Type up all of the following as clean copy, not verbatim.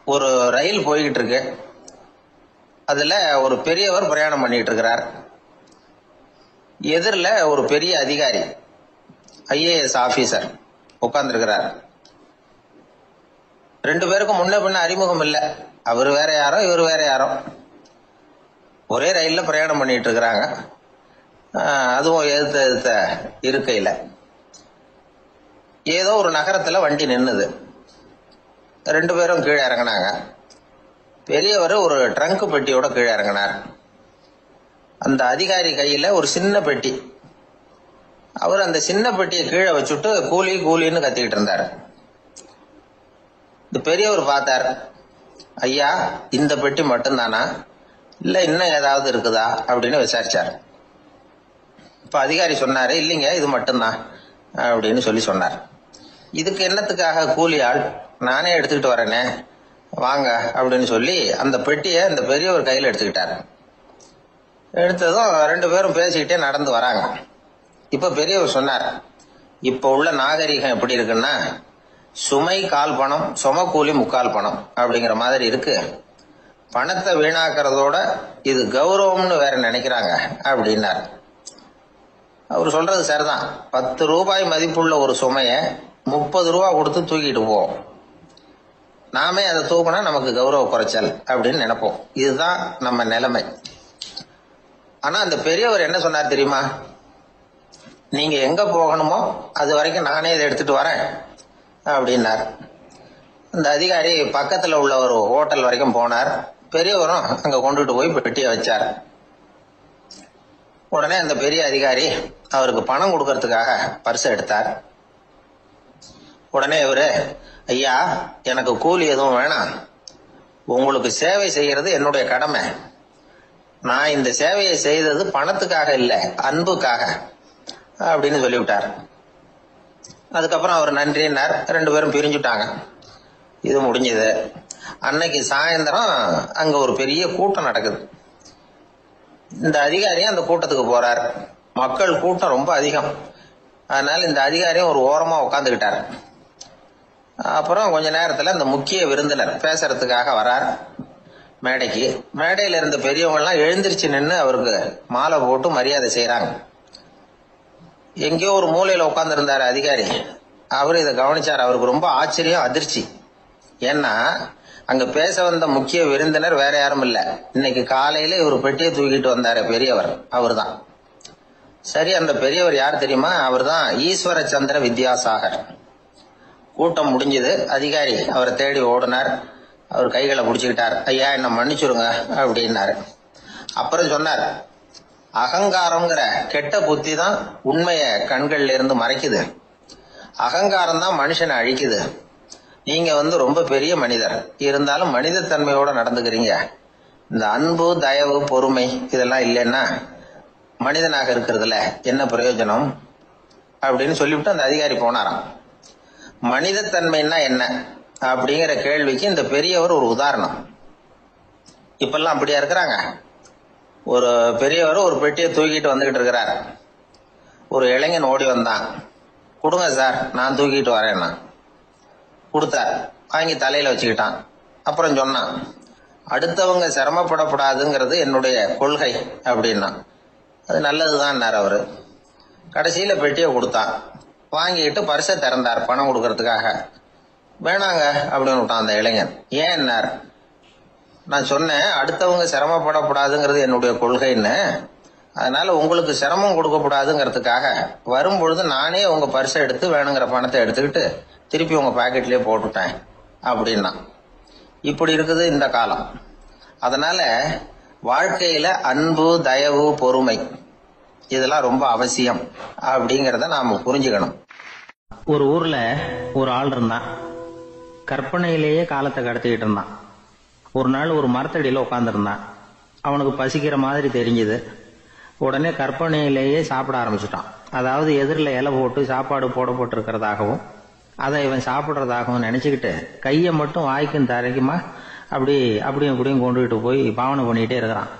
ஒரு ரயில் போய்கிட்டு இருக்கு. அதுல ஒரு பெரியவர் பிரயாணம் பண்ணிட்டு இருக்கிறார். எதிரில் ஒரு பெரிய அதிகாரி, ஐஏஎஸ் ஆபீசர் உட்கார்ந்துருக்கிறார். ரெண்டு பேருக்கும் முன்ன பின்ன அறிமுகம் இல்லை. அவர் வேற யாரோ, இவர் வேற யாரோ. ஒரே ரயில்ல பிரயாணம் பண்ணிட்டு இருக்கிறாங்க. அதுவும் எதிர்த்த இருக்கையில ஏதோ ஒரு நகரத்துல வண்டி நின்னுது. ரெண்டு பேரும் கீழே இறங்கினாங்க. பெரியவர் ஒரு ட்ரங்க் பெட்டியோட கீழே இறங்கினார். அந்த அதிகாரி கையில ஒரு சின்ன பெட்டி. அவர் அந்த சின்ன பெட்டியை கீழே வச்சுட்டு கூலி கூலின்னு கத்திக்கிட்டு இருந்தார். இந்த பெரியவர் பார்த்தார். ஐயா, இந்த பெட்டி மட்டும்தானா, இல்ல இன்னும் ஏதாவது இருக்குதா அப்படின்னு விசாரிச்சார். இப்ப அதிகாரி சொன்னாரு, இல்லைங்க இது மட்டும்தான் அப்படின்னு சொன்னார். இதுக்கு என்னத்துக்காக கூலி ஆள், நானே எடுத்துக்கிட்டு வரேனே, வாங்க அப்படின்னு சொல்லி அந்த பெட்டியை அந்த பெரியவர் கையில் எடுத்துக்கிட்டாரு. எடுத்ததும் ரெண்டு பேரும் பேசிக்கிட்டே நடந்து வராங்க. இப்ப பெரியவர் சொன்னார், இப்ப உள்ள நாகரிகம் எப்படி இருக்குன்னா, சுமை கால் பணம், சும கூலி முக்கால் பணம் அப்படிங்கிற மாதிரி இருக்கு. பணத்தை வீணாக்கிறதோட இது கௌரவம்னு வேற நினைக்கிறாங்க அப்படின்னார். அவர் சொல்றது சரிதான். 10 ரூபாய் மதிப்புள்ள ஒரு சுமைய 30 ரூபா கொடுத்து தூக்கிட்டு போவோம். நாமே அதை தூக்கினா நமக்கு கௌரவ குறைச்சல் அப்படின்னு நினைப்போம். இதுதான் நம்ம நிலைமை. ஆனா அந்த பெரியவர் என்ன சொன்னார் தெரியுமா, நீங்க எங்க போகணுமோ அது வரைக்கும் நானே இதை எடுத்துட்டு வரேன் அப்படின்னார். அந்த அதிகாரி பக்கத்துல உள்ள ஒரு ஹோட்டல் வரைக்கும் போனார். பெரியவரும் அங்க கொண்டுட்டு போய் பெட்டியை வச்சார். உடனே அந்த பெரிய அதிகாரி அவருக்கு பணம் கொடுக்கறதுக்காக பர்ஸ் எடுத்தார். உடனே இவரு, ஐயா எனக்கு கூலி எதுவும் வேணாம், உங்களுக்கு சேவை செய்யறது என்னுடைய கடமை. நான் இந்த சேவையை செய்தது பணத்துக்காக இல்லை, அன்புக்காக அப்படின்னு சொல்லிவிட்டார். அதுக்கப்புறம் அவர் நன்றினார். ரெண்டு பேரும் பிரிஞ்சுட்டாங்க. இது முடிஞ்சது. அன்னைக்கு சாயந்தரம் அங்க ஒரு பெரிய கூட்டம் நடக்குது. இந்த அதிகாரியும் அந்த கூட்டத்துக்கு போறார். மக்கள் கூட்டம் ரொம்ப அதிகம். அதனால இந்த அதிகாரியும் ஒரு ஓரமா உட்காந்துக்கிட்டார். அப்புறம் கொஞ்ச நேரத்துல அந்த முக்கிய விருந்தினர் பேசுறதுக்காக வரார் மேடைக்கு. மேடையில இருந்த பெரியவங்க எல்லாம் எழுந்திருச்சு நின்று அவருக்கு மாலை போட்டு மரியாதை செய்யறாங்க. எங்கேயோ ஒரு மூலையில உட்கார்ந்து இருந்தாரு அதிகாரி. அவரு இதை கவனிச்சார். அவருக்கு ரொம்ப ஆச்சரியம், அதிர்ச்சி. ஏன்னா அங்க பேச வந்த முக்கிய விருந்தினர் வேற யாரும் இல்ல, இன்னைக்கு காலையில இவர் பெட்டியை தூக்கிட்டு வந்தாரு பெரியவர், அவர் தான். சரி, அந்த பெரியவர் யார் தெரியுமா, அவர் தான் ஈஸ்வர சந்திர வித்யாசாகர். கூட்டம் முடிஞ்சது. அதிகாரி அவரை தேடி ஓடினார். அவர் கைகளை பிடிச்சுக்கிட்டார். ஐயா என்ன மன்னிச்சுருங்க அப்படின்னாரு. அப்புறம் சொன்னார், அகங்காரம்ங்கிற கெட்ட புத்தி தான் உண்மைய கண்கள்ல இருந்து மறைக்குது. அகங்காரம் தான் மனுஷனை அழிக்குது. நீங்க ரொம்ப பெரிய மனிதர், இருந்தாலும் மனிதத்தன்மையோட நடந்துக்கிறீங்க. இந்த அன்பு, தயவு, பொறுமை இதெல்லாம் இல்லைன்னா மனிதனாக இருக்கிறதுல என்ன பிரயோஜனம் அப்படின்னு சொல்லிவிட்டு அந்த அதிகாரி போனாராம். மனிதத்தன்மைன்னா என்ன அப்படிங்கிற கேள்விக்கு இந்த பெரியவர் ஒரு உதாரணம். இப்பெல்லாம் அப்படியா இருக்கிறாங்க. ஒரு பெரியவர் ஒரு பெட்டியை தூக்கிட்டு வந்துகிட்டு இருக்கிறார். ஒரு இளைஞன் ஓடி வந்தான். கொடுங்க சார், நான் தூக்கிட்டு வரேன்னா. கொடுத்தார். வாங்கி தலையில வச்சுக்கிட்டான். அப்புறம் சொன்னான், அடுத்தவங்க சிரமப்படக்கூடாதுங்கிறது என்னுடைய கொள்கை அப்படின்னா. அது நல்லதுதான் அவரு. கடைசியில பெட்டியை கொடுத்தான். வாங்கிட்டு பரிசை திறந்தார் பணம் கொடுக்கறதுக்காக. வேணாங்க அப்படின்னு விட்டான் அந்த இளைஞன். ஏன்? நான் சொன்னேன் அடுத்தவங்க சிரமப்படக்கூடாதுங்கிறது என்னுடைய கொள்கைன்னு. அதனால உங்களுக்கு சிரமம் கொடுக்கக்கூடாதுங்கிறதுக்காக வரும்பொழுது நானே உங்க பரிசை எடுத்து வேணுங்கிற பணத்தை எடுத்துக்கிட்டு திருப்பி உங்க பாக்கெட்லயே போட்டுட்டேன் அப்படின்னா. இப்படி இருக்குது இந்த காலம். அதனால வாழ்க்கையில அன்பு, தயவு, பொறுமை இதெல்லாம் ரொம்ப அவசியம் அப்படிங்கறத நாம புரிஞ்சுக்கணும். ஒரு ஊர்ல ஒரு ஆள் இருந்தான். கற்பனையிலேயே காலத்தை கடத்திக்கிட்டு இருந்தான். ஒரு நாள் ஒரு மரத்தடியில உட்காந்துருந்தான். அவனுக்கு பசிக்கிற மாதிரி தெரிஞ்சது. உடனே கற்பனையிலேயே சாப்பிட ஆரம்பிச்சுட்டான். அதாவது எதிரில் இலை போட்டு சாப்பாடு போடப்பட்டிருக்கிறதாகவும் அதை இவன் சாப்பிட்றதாகவும் நினைச்சுக்கிட்டு கையை மட்டும் வாய்க்கும் தரைக்குமா அப்படியும் இப்படியும் கொண்டுகிட்டு போய் பாவனை பண்ணிக்கிட்டே இருக்கிறான்.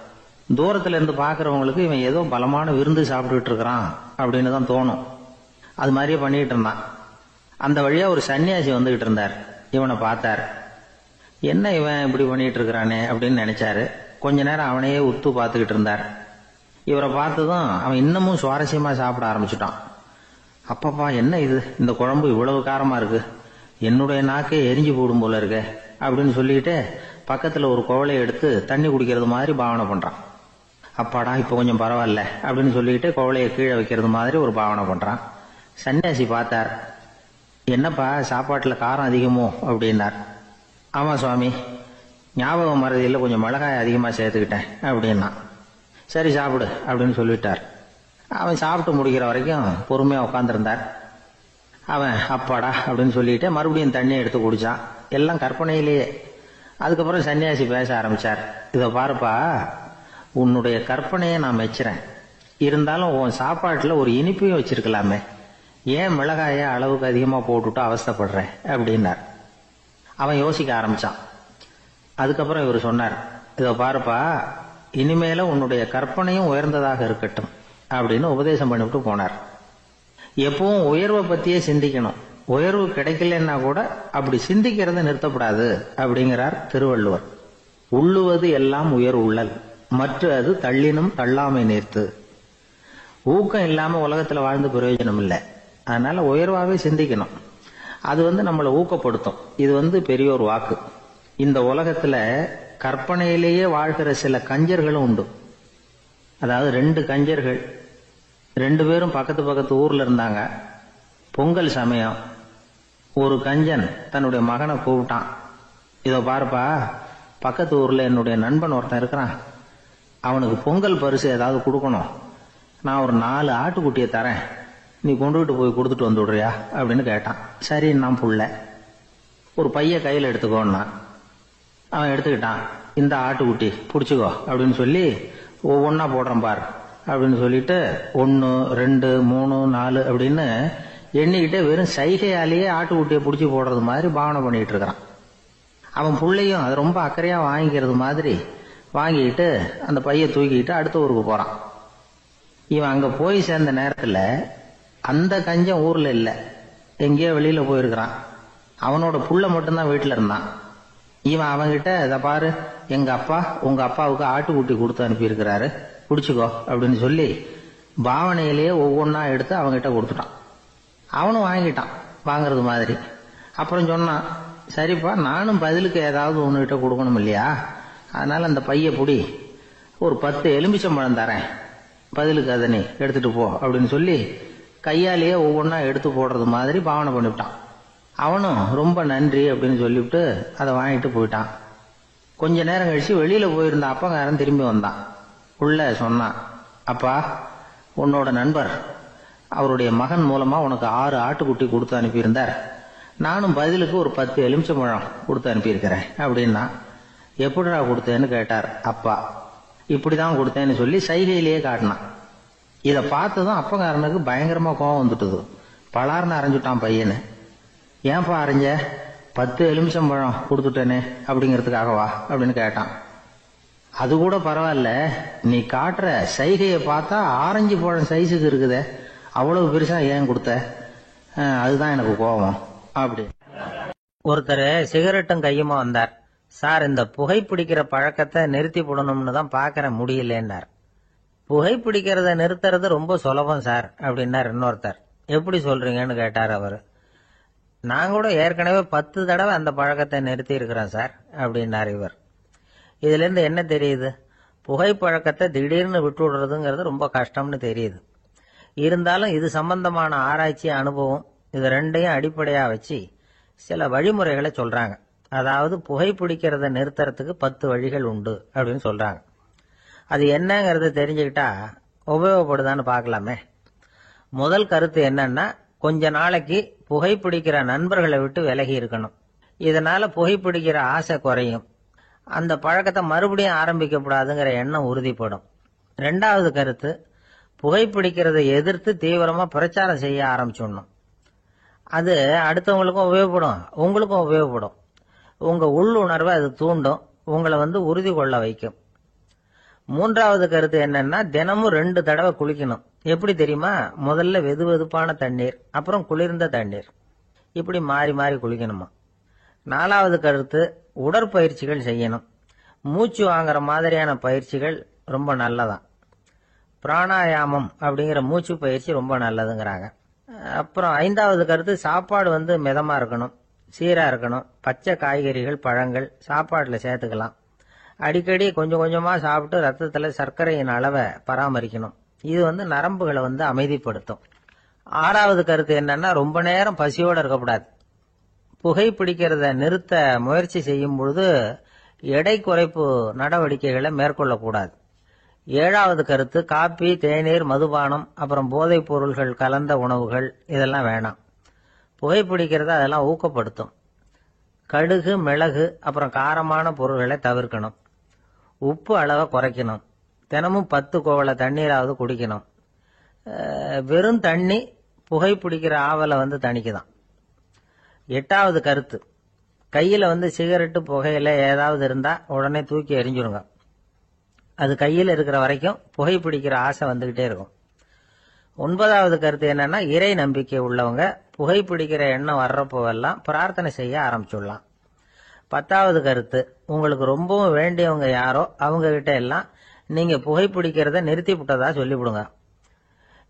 தூரத்துல இருந்து பாக்குறவங்களுக்கு இவன் ஏதோ பலமான விருந்து சாப்பிட்டுட்டு இருக்கிறான் அப்படின்னு தான் தோணும். அது மாதிரியே பண்ணிட்டு இருந்தான். அந்த வழியா ஒரு சன்னியாசி வந்துகிட்டு இருந்தார். இவனை பார்த்தார். என்ன இவன் இப்படி பண்ணிட்டு இருக்கிறானே அப்படின்னு நினைச்சாரு. கொஞ்ச நேரம் அவனையே உத்து பார்த்துக்கிட்டு இருந்தார். இவரை பார்த்ததும் அவன் இன்னமும் சுவாரஸ்யமா சாப்பிட ஆரம்பிச்சுட்டான். அப்பப்பா என்ன இது, இந்த குழம்பு இவ்வளவு காரமா இருக்கு, என்னுடைய நாக்கே எரிஞ்சு போடும் போல இருக்க அப்படின்னு சொல்லிட்டு பக்கத்துல ஒரு குவளையை எடுத்து தண்ணி குடிக்கிறது மாதிரி பாவனை பண்றான். அப்பாடா இப்ப கொஞ்சம் பரவாயில்ல அப்படின்னு சொல்லிட்டு குவளையை கீழே வைக்கிறது மாதிரி ஒரு பாவனை பண்றான். சன்னியாசி பார்த்தார். என்னப்பா சாப்பாட்டுல காரம் அதிகமோ அப்படின்னார். ஆமா சுவாமி, ஞாபகம் மறதியில் கொஞ்சம் மிளகாய் அதிகமா சேர்த்துக்கிட்டேன் அப்படின்னா. சரி சாப்பிடு அப்படின்னு சொல்லிட்டார். அவன் சாப்பிட்டு முடிக்கிற வரைக்கும் பொறுமையா உட்காந்துருந்தார். அவன் அப்பாடா அப்படின்னு சொல்லிட்டு மறுபடியும் தண்ணி எடுத்து குடிச்சான். எல்லாம் கற்பனையிலேயே. அதுக்கப்புறம் சன்னியாசி பேச ஆரம்பிச்சார். இதை பாருப்பா, உன்னுடைய கற்பனையை நான் மெச்சுறேன். இருந்தாலும் உன் சாப்பாட்டுல ஒரு இனிப்பையும் வச்சிருக்கலாமே, ஏன் மிளகாய அளவுக்கு அதிகமா போட்டுட்டு அவஸ்தைப்படுறேன் அப்படின்னார். அவன் யோசிக்க ஆரம்பிச்சான். அதுக்கப்புறம் இவர் சொன்னார், இதை பாருப்பா, இனிமேல உன்னுடைய கற்பனையும் உயர்ந்ததாக இருக்கட்டும் அப்படின்னு உபதேசம் பண்ணிவிட்டு போனார். எப்பவும் உயர்வை பத்தியே சிந்திக்கணும். உயர்வு கிடைக்கலன்னா கூட அப்படி சிந்திக்கிறத நிறுத்தப்படாது அப்படிங்கிறார் திருவள்ளுவர். உள்ளுவது எல்லாம் உயர் உள்ளல், மற்ற அது தள்ளினும் தள்ளாமை நேர்த்து. ஊக்கம் இல்லாம உலகத்துல வாழ்ந்து பிரயோஜனம் இல்லை. அதனால உயர்வாவே சிந்திக்கணும். அது நம்மளை ஊக்கப்படுத்தும். இது பெரியோர் வாக்கு. இந்த உலகத்துல கற்பனையிலேயே வாழ்கிற சில கஞ்சர்களும் உண்டு. அதாவது 2 கஞ்சர்கள் 2 பேரும் பக்கத்து பக்கத்து ஊர்ல இருந்தாங்க. பொங்கல் சமயம் ஒரு கஞ்சன் தன்னுடைய மகனை கூப்பிட்டான். இதோ பாருப்பா, பக்கத்து ஊர்ல என்னுடைய நண்பன் ஒருத்தன் இருக்கிறான், அவனுக்கு பொங்கல் பரிசு ஏதாவது கொடுக்கணும். நான் ஒரு 4 ஆட்டுக்குட்டியை தரேன், நீ கொண்டுகிட்டு போய் கொடுத்துட்டு வந்துடுறியா அப்படின்னு கேட்டான். சரி நான் புள்ள, ஒரு பைய கையில் எடுத்துக்கோன்னா. அவன் எடுத்துக்கிட்டான். இந்த ஆட்டுக்குட்டி பிடிச்சிக்கோ அப்படின்னு சொல்லி ஒவ்வொன்னா போடுறேன் பார் அப்படின்னு சொல்லிட்டு 1 2 3 4 அப்படின்னு எண்ணிக்கிட்டே வெறும் சைகையாலேயே ஆட்டுக்குட்டியை பிடிச்சி போடுறது மாதிரி பாவனை பண்ணிட்டு இருக்கிறான். அவன் பிள்ளையும் அது ரொம்ப அக்கறையா வாங்கிக்கிறது மாதிரி வாங்கிக்கிட்டு அந்த பைய தூக்கிட்டு அடுத்த ஊருக்கு போறான். இவன் அங்க போய் சேர்ந்த நேரத்துல அந்த கஞ்சன் ஊர்ல இல்ல, எங்கேயோ வெளியில போயிருக்கிறான். அவனோட புள்ள மட்டும்தான் வீட்டுல இருந்தான். இவன் அவன்கிட்ட, இதை பாரு, எங்க அப்பா உங்க அப்பாவுக்கு ஆட்டுக்குட்டி கொடுத்து அனுப்பியிருக்கிறாரு, பிடிச்சிக்கோ அப்படின்னு சொல்லி பாவனையிலேயே ஒவ்வொன்னா எடுத்து அவன்கிட்ட கொடுத்துட்டான். அவனும் வாங்கிட்டான் வாங்கறது மாதிரி. அப்புறம் சொன்னான், சரிப்பா நானும் பதிலுக்கு ஏதாவது ஒன்னுகிட்ட கொடுக்கணும் இல்லையா, அதனால அந்த பைய புடி, ஒரு 10 எலுமிச்சம்பழம் தரேன், பதிலுக்கு அதை நீ எடுத்துட்டு போ அப்படின்னு சொல்லி கையாலேயே ஒவ்வொன்னா எடுத்து போடுறது மாதிரி பாவனை பண்ணிவிட்டான். அவனும் ரொம்ப நன்றி அப்படின்னு சொல்லிவிட்டு அதை வாங்கிட்டு போயிட்டான். கொஞ்ச நேரம் கழிச்சு வெளியில போயிருந்த அப்பங்காரன் திரும்பி வந்தான். உள்ள சொன்னான், அப்பா உன்னோட நண்பர் அவருடைய மகன் மூலமா உனக்கு 6 ஆட்டுக்குட்டி கொடுத்து அனுப்பியிருந்தார், நானும் பதிலுக்கு ஒரு 10 எலுமிச்சம்பழம் கொடுத்து அனுப்பியிருக்கிறேன் அப்படின்னா. எப்படிடா கொடுத்தேன்னு கேட்டார் அப்பா. இப்படிதான் கொடுத்தேன்னு சொல்லி சைகையிலேயே காட்டினான். இதை பார்த்ததும் அப்பங்காரனுக்கு பயங்கரமா கோபம் வந்துட்டுது. பலார்னு அரைஞ்சுட்டான் பையனு. ஏன்பா அரைஞ்ச, 10 எலுமிச்சம்பழம் கொடுத்துட்டேனே அப்படிங்கிறதுக்காகவா அப்படின்னு கேட்டான். அது கூட பரவாயில்ல, நீ காட்டுற சைகையை பார்த்தா ஆரஞ்சு பழம் சைஸுக்கு இருக்குதே, அவ்வளவு பெருசா ஏன் கொடுத்த, அதுதான் எனக்கு கோபம் அப்படி. ஒருத்தர் சிகரெட்டும் கையுமா வந்தார். சார், இந்த புகைப்பிடிக்கிற பழக்கத்தை நிறுத்தி போடணும்னு தான் பாக்கிற முடியலன்னார். புகைப்பிடிக்கிறத நிறுத்துறது ரொம்ப சுலபம் சார் அப்படின்னார் இன்னொருத்தர். எப்படி சொல்றீங்கன்னு கேட்டார் அவரு. நான் கூட ஏற்கனவே 10 தடவை அந்த பழக்கத்தை நிறுத்தி இருக்கிறேன் சார் அப்படின்னார் இவர். இதுல இருந்து என்ன தெரியுது, புகைப்பழக்கத்தை திடீர்னு விட்டு விடுறதுங்கிறது ரொம்ப கஷ்டம்னு தெரியுது. இருந்தாலும் இது சம்பந்தமான ஆராய்ச்சி, அனுபவம், இது 2ஐயும் அடிப்படையா வச்சு சில வழிமுறைகளை சொல்றாங்க. அதாவது புகைப்பிடிக்கிறத நிறுத்துறதுக்கு 10 வழிகள் உண்டு அப்படின்னு சொல்றாங்க. அது என்னங்கிறத தெரிஞ்சுக்கிட்டா உபயோகப்படுதான்னு பார்க்கலாமே. முதல் கருத்து என்னன்னா, கொஞ்ச நாளைக்கு புகைப்பிடிக்கிற நண்பர்களை விட்டு விலகி இருக்கணும். இதனால புகைப்பிடிக்கிற ஆசை குறையும், அந்த பழக்கத்தை மறுபடியும் ஆரம்பிக்கப்படாதுங்கிற எண்ணம் உறுதிப்படும். 2வது கருத்து, புகைப்பிடிக்கிறதை எதிர்த்து தீவிரமா பிரச்சாரம் செய்ய ஆரம்பிச்சிடணும். அது அடுத்தவங்களுக்கும் உபயோகப்படும், உங்களுக்கும் உபயோகப்படும். உங்க உள்ளுணர்வை அது தூண்டும், உங்களை உறுதி கொள்ள வைக்கும். 3வது கருத்து என்னன்னா, தினமும் 2 தடவை குளிக்கணும். எப்படி தெரியுமா, முதல்ல வெது வெதுப்பான தண்ணீர், அப்புறம் குளிர்ந்த தண்ணீர், இப்படி மாறி மாறி குளிக்கணுமா. 4வது கருத்து, உடற்பயிற்சிகள் செய்யணும். மூச்சு வாங்குற மாதிரியான பயிற்சிகள் ரொம்ப நல்லதான். பிராணாயாமம் அப்படிங்கிற மூச்சு பயிற்சி ரொம்ப நல்லதுங்கிறாங்க. அப்புறம் 5வது கருத்து, சாப்பாடு மிதமா இருக்கணும், சீரா இருக்கணும். பச்சை காய்கறிகள், பழங்கள் சாப்பாடுல சேர்த்துக்கலாம். அடிக்கடி கொஞ்சம் கொஞ்சமா சாப்பிட்டு ரத்தத்துல சர்க்கரையின் அளவை பராமரிக்கணும். இது நரம்புகளை அமைதிப்படுத்தும். 6வது கருத்து என்னன்னா, ரொம்ப நேரம் பசியோட இருக்கக்கூடாது. புகைப்பிடிக்கிறத நிறுத்த முயற்சி செய்யும் பொழுது எடை குறைப்பு நடவடிக்கைகளை மேற்கொள்ளக்கூடாது. 7வது கருத்து, காப்பி, தேநீர், மதுபானம், அப்புறம் போதைப் பொருள்கள் கலந்த உணவுகள் இதெல்லாம் வேணாம். புகைப்பிடிக்கிறத அதெல்லாம் ஊக்கப்படுத்தும். கடுகு, மிளகு, அப்புறம் காரமான பொருள்களை தவிர்க்கணும். உப்பு அளவை குறைக்கணும். தினமும் 10 குவளை தண்ணீராவது குடிக்கணும். வெறும் தண்ணி புகைப்பிடிக்கிற ஆவலை தணிக்குதான். 8வது கருத்து, கையில சிகரெட்டு, புகையில ஏதாவது இருந்தா உடனே தூக்கி எறிஞ்சிருங்க. அது கையில் இருக்கிற வரைக்கும் புகைப்பிடிக்கிற ஆசை வந்துகிட்டே இருக்கும். 9வது கருத்து என்னன்னா, இறை நம்பிக்கை உள்ளவங்க புகைப்பிடிக்கிற எண்ணம் வர்றப்போவெல்லாம் பிரார்த்தனை செய்ய ஆரம்பிச்சுடலாம். 10வது கருத்து, உங்களுக்கு ரொம்பவும் வேண்டியவங்க யாரோ அவங்க கிட்ட எல்லாம் நீங்க புகைப்பிடிக்கிறத நிறுத்தி விட்டதா சொல்லிவிடுங்க.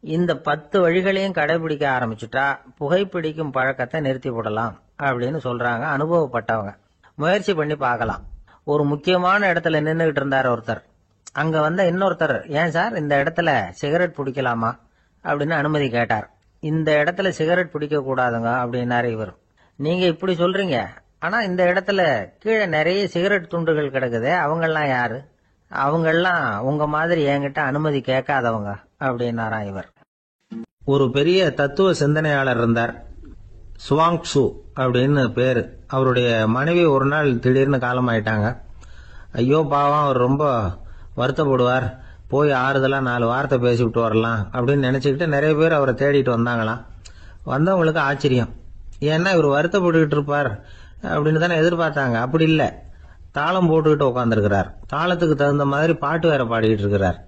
இந்த 10 வழிகளையும் கடைபிடிக்க ஆரம்பிச்சுட்டா புகைப்பிடிக்கும் பழக்கத்தை நிறுத்தி விடலாம் அப்படின்னு சொல்றாங்க அனுபவப்பட்டவங்க. முயற்சி பண்ணி பார்க்கலாம். ஒரு முக்கியமான இடத்துல நின்றுகிட்டு இருந்தார் ஒருத்தர். அங்க இன்னொருத்தர், ஏன் சார் இந்த இடத்துல சிகரெட் பிடிக்கலாமா அப்படின்னு அனுமதி கேட்டார். இந்த இடத்துல சிகரெட் பிடிக்க கூடாதுங்க அப்படின்னாரு இவர். நீங்க இப்படி சொல்றீங்க, ஆனா இந்த இடத்துல கீழே நிறைய சிகரெட் துண்டுகள் கிடக்குது, அவங்கெல்லாம் யாரு? அவங்கெல்லாம் உங்க மாதிரி என்கிட்ட அனுமதி கேட்காதவங்க அப்படின்னாராம் இவர். ஒரு பெரிய தத்துவ சிந்தனையாளர் இருந்தார், சுவாங்சு அப்படின்னு பேரு. அவருடைய மனைவி ஒரு நாள் திடீர்னு காலமாயிட்டாங்க. ஐயோ பாவம், அவர் ரொம்ப வருத்தப்படுவார், போய் ஆறுதலா 4 வார்த்தை பேசிவிட்டு வரலாம் அப்படின்னு நினைச்சுக்கிட்டு நிறைய பேர் அவரை தேடிட்டு வந்தாங்களாம். வந்தவங்களுக்கு ஆச்சரியம், ஏன்னா இவர் வருத்தப்பட்டுக்கிட்டு இருப்பார் அப்படின்னு தானே எதிர்பார்த்தாங்க. அப்படி இல்லை, தாளம் போட்டுக்கிட்டு உட்காந்துருக்கிறார். தாளத்துக்கு தகுந்த மாதிரி பாட்டு வேற பாடிக்கிட்டு இருக்கிறார்.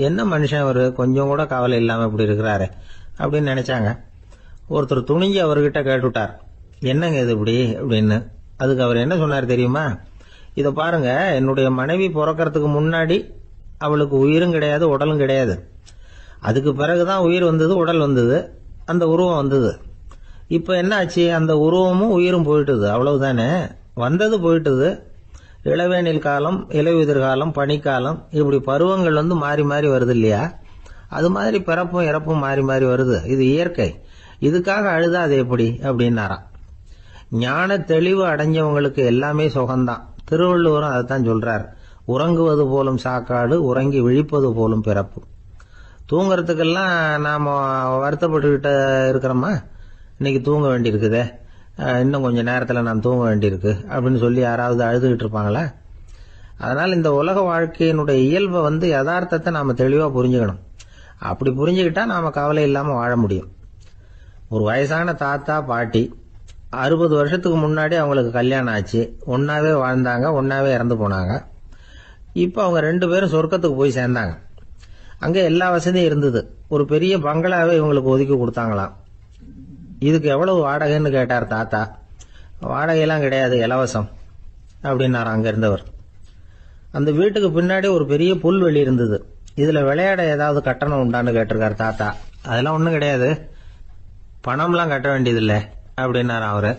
என்ன மனுஷன் அவரு, கொஞ்சம் கூட கவலை இல்லாம இப்படி இருக்கிறாரு அப்படின்னு நினைச்சாங்க. ஒருத்தர் துணிஞ்சு அவர்கிட்ட கேட்டுவிட்டார், என்னங்க இது இப்படி அப்படின்னு. அதுக்கு அவர் என்ன சொன்னார் தெரியுமா? இத பாருங்க, என்னுடைய மனைவி பிறக்கிறதுக்கு முன்னாடி அவளுக்கு உயிரும் கிடையாது, உடலும் கிடையாது. அதுக்கு பிறகுதான் உயிர் வந்தது, உடல் வந்தது, அந்த உருவம் வந்தது. இப்ப என்ன ஆச்சு? அந்த உருவமும் உயிரும் போயிட்டுது, அவ்வளவுதானே. வந்தது போயிட்டுது. இளவேனில் காலம், இலையுதிர் காலம், பனிக்காலம், இப்படி பருவங்கள் மாறி மாறி வருது இல்லையா? அது மாதிரி பிறப்பும் இறப்பும் மாறி மாறி வருது. இது இயற்கை. இதுக்காக அழுதா அது எப்படி அப்படின்னாராம். ஞான தெளிவு அடைஞ்சவங்களுக்கு எல்லாமே சுகம்தான். திருவள்ளுவரும் அதைத்தான் சொல்றார், உறங்குவது போலும் சாக்காடு, உறங்கி விழிப்பது போலும் பிறப்பு. தூங்கறதுக்கெல்லாம் நாம வருத்தப்பட்டுக்கிட்ட இருக்கிறோமா? இன்னைக்கு தூங்க வேண்டியிருக்குதே, இன்னும் கொஞ்ச நேரத்தில் நான் தூங்க வேண்டியிருக்கு அப்படின்னு சொல்லி யாராவது அழுதுகிட்டு இருப்பாங்களா? அதனால் இந்த உலக வாழ்க்கையினுடைய இயல்பை யதார்த்தத்தை நாம தெளிவா புரிஞ்சுக்கணும். அப்படி புரிஞ்சுக்கிட்டா நாம கவலை இல்லாம வாழ முடியும். ஒரு வயசான தாத்தா பாட்டி 60 வருஷத்துக்கு முன்னாடி அவங்களுக்கு கல்யாணம் ஆச்சு. ஒன்னாவே வாழ்ந்தாங்க, ஒன்னாவே இறந்து போனாங்க. இப்ப அவங்க 2 பேரும் சொர்க்கத்துக்கு போய் சேர்ந்தாங்க. அங்க எல்லா வசதியும் இருந்தது. ஒரு பெரிய பங்களாவே இவங்களுக்கு ஒதுக்கி கொடுத்தாங்களாம். இதுக்கு எவ்வளவு வாடகைன்னு கேட்டார் தாத்தா. வாடகையெல்லாம் கிடையாது, இலவசம் அப்படின்னாரு அங்க இருந்தவர். அந்த வீட்டுக்கு பின்னாடி ஒரு பெரிய புல்வெளி இருந்தது. இதுல விளையாட ஏதாவது கட்டணம் உண்டான்னு கேட்டிருக்காரு தாத்தா. அதெல்லாம் ஒண்ணும் கிடையாது, பணம்லாம் கட்ட வேண்டியதில்லை அப்படின்னாரு அவரு.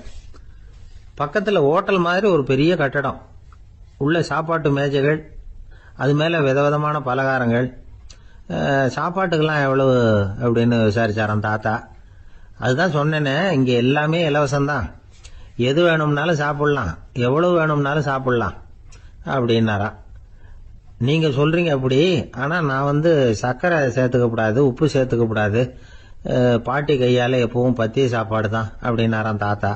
பக்கத்துல ஹோட்டல் மாதிரி ஒரு பெரிய கட்டடம், உள்ள சாப்பாட்டு மேஜைகள், அது மேல விதவிதமான பலகாரங்கள். சாப்பாட்டுக்கெல்லாம் எவ்வளவு அப்படின்னு விசாரிச்சாராம் தாத்தா. அதுதான் சொன்னேனே, இங்க எல்லாமே இலவசம்தான், எது வேணும்னாலும் சாப்பிடலாம், எவ்வளவு வேணும்னாலும் சாப்பிடலாம் அப்படின்னாரா. நீங்க சொல்றீங்க அப்படி, ஆனா நான் சர்க்கரை சேர்த்துக்க கூடாது, உப்பு சேர்த்துக்க கூடாது, பாட்டி கையால எப்பவும் பத்திய சாப்பாடு தான் அப்படின்னாராம் தாத்தா.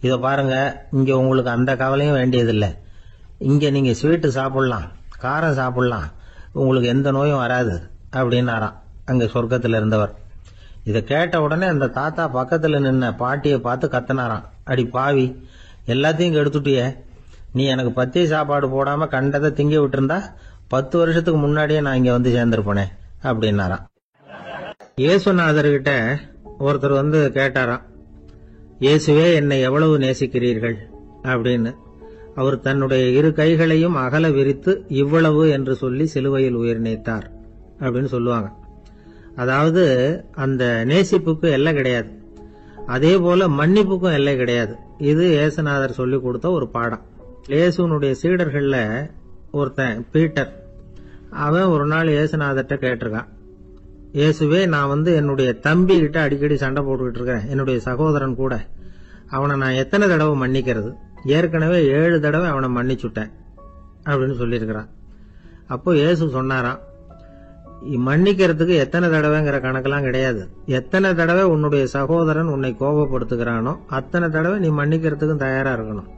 இத பாருங்க, இங்க உங்களுக்கு அந்த கவலையும் வேண்டியதில்லை. இங்க நீங்க ஸ்வீட்டு சாப்பிடலாம், காரம் சாப்பிடலாம், உங்களுக்கு எந்த நோயும் வராது அப்படின்னாராம் அங்க சொர்க்கத்துல இருந்தவர். இத கேட்ட உடனே அந்த தாத்தா பக்கத்துல நின்ன பாட்டியை பார்த்து கத்தினாராம், அடி பாவி, எல்லாத்தையும் கெடுத்துட்டியே, நீ எனக்கு பத்திய சாப்பாடு போடாம கண்டதை திங்க விட்டுருந்தா 10 வருஷத்துக்கு முன்னாடியே நான் இங்க சேர்ந்திருப்பேனே அப்படின்னாராம். இயேசுநாதர்கிட்ட ஒருத்தர் கேட்டாராம், இயேசுவே என்னை எவ்வளவு நேசிக்கிறீர்கள் அப்படின்னு. அவர் தன்னுடைய இரு கைகளையும் அகல விரித்து இவ்வளவு என்று சொல்லி சிலுவையில் உயிர் நீத்தார் அப்படின்னு சொல்லுவாங்க. அதாவது அந்த நேசிப்புக்கு எல்லை கிடையாது, அதே போல மன்னிப்புக்கும் எல்லை கிடையாது. இது இயேசுநாதர் சொல்லி கொடுத்த ஒரு பாடம். இயேசுனுடைய சீடர்கள்ல ஒருத்தன் பீட்டர், அவன் ஒரு நாள் இயேசுநாதர்கிட்ட கேட்டிருக்கான், இயேசுவே, நான் என்னுடைய தம்பி கிட்ட அடிக்கடி சண்டை போட்டுக்கிட்டு இருக்கிறேன், என்னுடைய சகோதரன் கூட, அவனை நான் எத்தனை தடவை மன்னிக்கிறது? ஏற்கனவே 7 தடவை அவனை மன்னிச்சுட்டேன் அப்படின்னு சொல்லியிருக்கிறான். அப்போ இயேசு சொன்னாராம், மன்னிக்கிறதுக்கு எத்தனை தடவைங்கிற கணக்கெல்லாம் கிடையாது, எத்தனை தடவை உன்னுடைய சகோதரன் உன்னை கோபப்படுத்துகிறானோ அத்தனை தடவை நீ மன்னிக்கிறதுக்கும் தயாரா இருக்கணும்,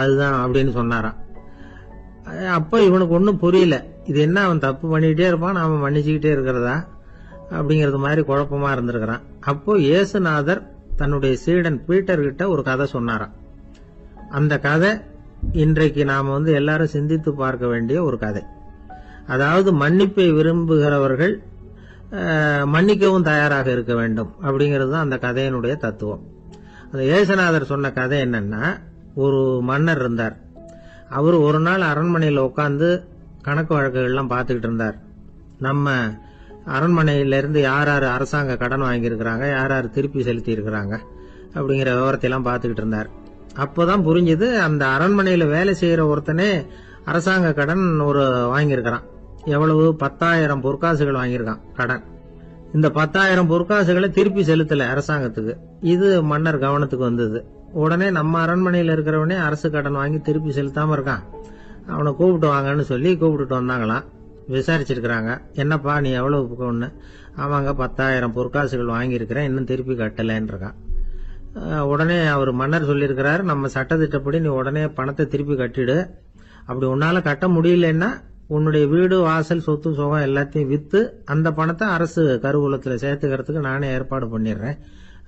அதுதான் அப்படின்னு சொன்னாராம். அப்ப இவனுக்கு ஒன்னும் புரியல, இது என்ன அவன் தப்பு பண்ணிக்கிட்டே இருப்பான், நாம மன்னிச்சுக்கிட்டே இருக்கிறதா அப்படிங்கறது மாதிரி குழப்பமா இருந்திருக்கிறான். அப்போ இயேசுநாதர் தன்னுடைய சீடன் பீட்டர் கிட்ட ஒரு கதை சொன்னாராம். அந்த கதை இன்றைக்கு நாம எல்லாரும் சிந்தித்து பார்க்க வேண்டிய ஒரு கதை. அதாவது மன்னிப்பை விரும்புகிறவர்கள் மன்னிக்கவும் தயாராக இருக்க வேண்டும் அப்படிங்கிறது தான் அந்த கதையினுடைய தத்துவம். அந்த இயேசுநாதர் சொன்ன கதை என்னன்னா, ஒரு மன்னர் இருந்தார். அவர் ஒரு நாள் அரண்மனையில் உட்கார்ந்து கணக்கு வழக்குகள்லாம் பார்த்துக்கிட்டு இருந்தார். நம்ம அரண்மனையிலிருந்து யார் யார் அரசாங்க கடன் வாங்கியிருக்கிறாங்க, யார் யார் திருப்பி செலுத்தி இருக்கிறாங்க அப்படிங்கிற விவரத்தை எல்லாம் பார்த்துக்கிட்டு இருந்தார். அப்போதான் புரிஞ்சது, அந்த அரண்மனையில வேலை செய்யற ஒருத்தனே அரசாங்க கடன் ஒரு வாங்கியிருக்கிறான். எவ்வளவு? 10,000 பொற்காசுகள் வாங்கியிருக்கான் கடன். இந்த 10,000 பொற்காசுகளை திருப்பி செலுத்தல அரசாங்கத்துக்கு. இது மன்னர் கவனத்துக்கு வந்தது. உடனே நம்ம அரண்மனையில இருக்கிறவனே அரசு கடன் வாங்கி திருப்பி செலுத்தாம இருக்கான், அவனை கூப்பிட்டு வாங்கன்னு சொல்லி கூப்பிட்டுட்டு வந்தாங்களாம். விசாரிச்சிருக்கிறாங்க, என்னப்பா நீ எவ்வளவு ஒண்ணு? ஆமாங்க, 10,000 பொற்காசுகள் வாங்கியிருக்கிறேன், இன்னும் திருப்பி கட்டலன்னு இருக்கான். உடனே அவர் மன்னர் சொல்லியிருக்கிறாரு, நம்ம சட்டத்திட்டப்படி நீ உடனே பணத்தை திருப்பி கட்டிடு, அப்படி உன்னால கட்ட முடியலன்னா உன்னுடைய வீடு வாசல் சொத்து சுகம் எல்லாத்தையும் வித்து அந்த பணத்தை அரசு கருவூலத்துல சேர்த்துக்கிறதுக்கு நானே ஏற்பாடு பண்ணிடுறேன்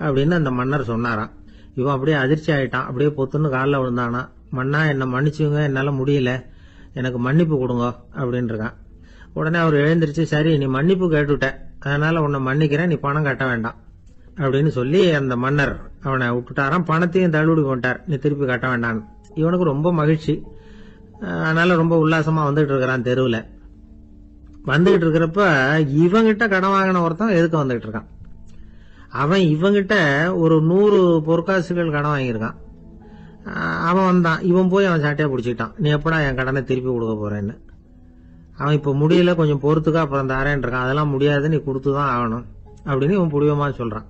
அப்படின்னு அந்த மன்னர் சொன்னாராம். இவன் அப்படியே அதிர்ச்சி ஆயிட்டான், அப்படியே பொத்துன்னு காலில் விழுந்தானா, மன்னா என்ன மன்னிச்சுங்க, என்னால முடியல, எனக்கு மன்னிப்பு கொடுங்க அப்படின்னு இருக்கான். உடனே அவர் எழுந்திருச்சு, சரி நீ மன்னிப்பு கேட்டுட்ட, அதனால உன்னை மன்னிக்கிறேன், நீ பணம் கட்ட வேண்டாம் அப்படின்னு சொல்லி அந்த மன்னர் அவனை விட்டுட்டாராம். பணத்தையும் தள்ளுபடி பண்ணிட்டார், நீ திருப்பி கட்ட வேண்டாம். இவனுக்கு ரொம்ப மகிழ்ச்சி, அதனால ரொம்ப உல்லாசமா வந்துட்டு இருக்கிறான். தெருவில் வந்துகிட்டு இருக்கிறப்ப இவங்கிட்ட கடன் வாங்கின ஒருத்தன் எதுக்கு வந்துகிட்டு இருக்கான். அவன் இவங்கிட்ட ஒரு 100 பொற்காசுகள் கடன் வாங்கியிருக்கான். அவன் வந்தான், இவன் போய் அவன் சாட்டையா பிடிச்சிக்கிட்டான், நீ எப்படா என் கடனை திருப்பி கொடுக்க போறேன்னு. அவன் இப்ப முடியல, கொஞ்சம் பொறுத்துக்கா, அப்புறம் தரேன் இருக்கான். அதெல்லாம் முடியாது, நீ கொடுத்துதான் ஆகணும் அப்படின்னு இவன் புடிவமா சொல்றான்.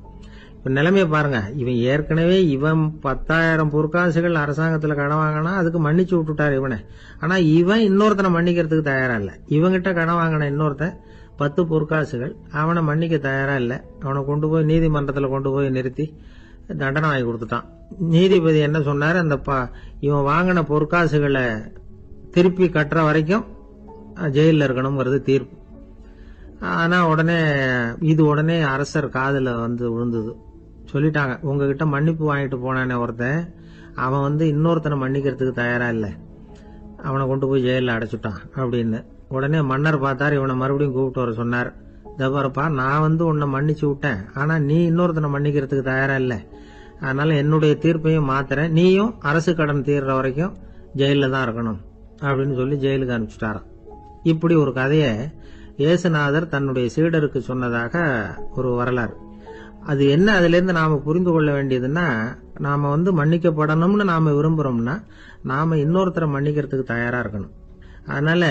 இப்ப நிலைமையை பாருங்க, இவன் ஏற்கனவே 10,000 பொற்காசுகள் அரசாங்கத்துல கடன் வாங்கினா அதுக்கு மன்னிச்சு விட்டுட்டாரு இவனை. ஆனா இவன் இன்னொருத்தனை மன்னிக்கிறதுக்கு தயாரா இல்ல. இவங்கிட்ட கடன் வாங்கின இன்னொருத்தன் 10 பொற்காசுகள், அவனை மன்னிக்க தயாரா இல்ல. அவனை கொண்டு போய் நீதிமன்றத்துல கொண்டு போய் நிறுத்தி தண்டனை வாங்கி கொடுத்துட்டான். நீதிபதி என்ன சொன்னாரு, அந்த இவன் வாங்கின பொற்காசுகளை திருப்பி கட்டுற வரைக்கும் ஜெயில இருக்கணும்ங்கிறது தீர்ப்பு. ஆனா உடனே அரசர் காதுல விழுந்தது. சொல்லிட்டாங்க, உங்ககிட்ட மன்னிப்பு வாங்கிட்டு போனானே ஒருத்தன், அவன் இன்னொருத்தனை மன்னிக்கிறதுக்கு தயாரா இல்ல, அவனை கொண்டு போய் ஜெயில அடைச்சுட்டான் அப்படின்னு. உடனே மன்னர் பார்த்தார், இவனை மறுபடியும் கூப்பிட்டு வர சொன்னார். தபாரப்பா, நான் உன்னை மன்னிச்சு விட்டேன், ஆனா நீ இன்னொருத்தனை மன்னிக்கிறதுக்கு தயாரா இல்ல, அதனால என்னுடைய தீர்ப்பையும் மாத்துறேன், நீயும் அரசு கடன் தீர்ற வரைக்கும் ஜெயில தான் இருக்கணும் அப்படின்னு சொல்லி ஜெயிலுக்கு அனுப்பிச்சுட்டாராம். இப்படி ஒரு கதையை இயேசுநாதர் தன்னுடைய சீடருக்கு சொன்னதாக ஒரு வரலாறு. அது என்ன, அதுல இருந்து நாம புரிந்து கொள்ள வேண்டியதுன்னா, நாம மன்னிக்கப்படணும்னு நாம விரும்புறோம்னா நாம இன்னொருத்தரை மன்னிக்கிறதுக்கு தயாரா இருக்கணும். அதனால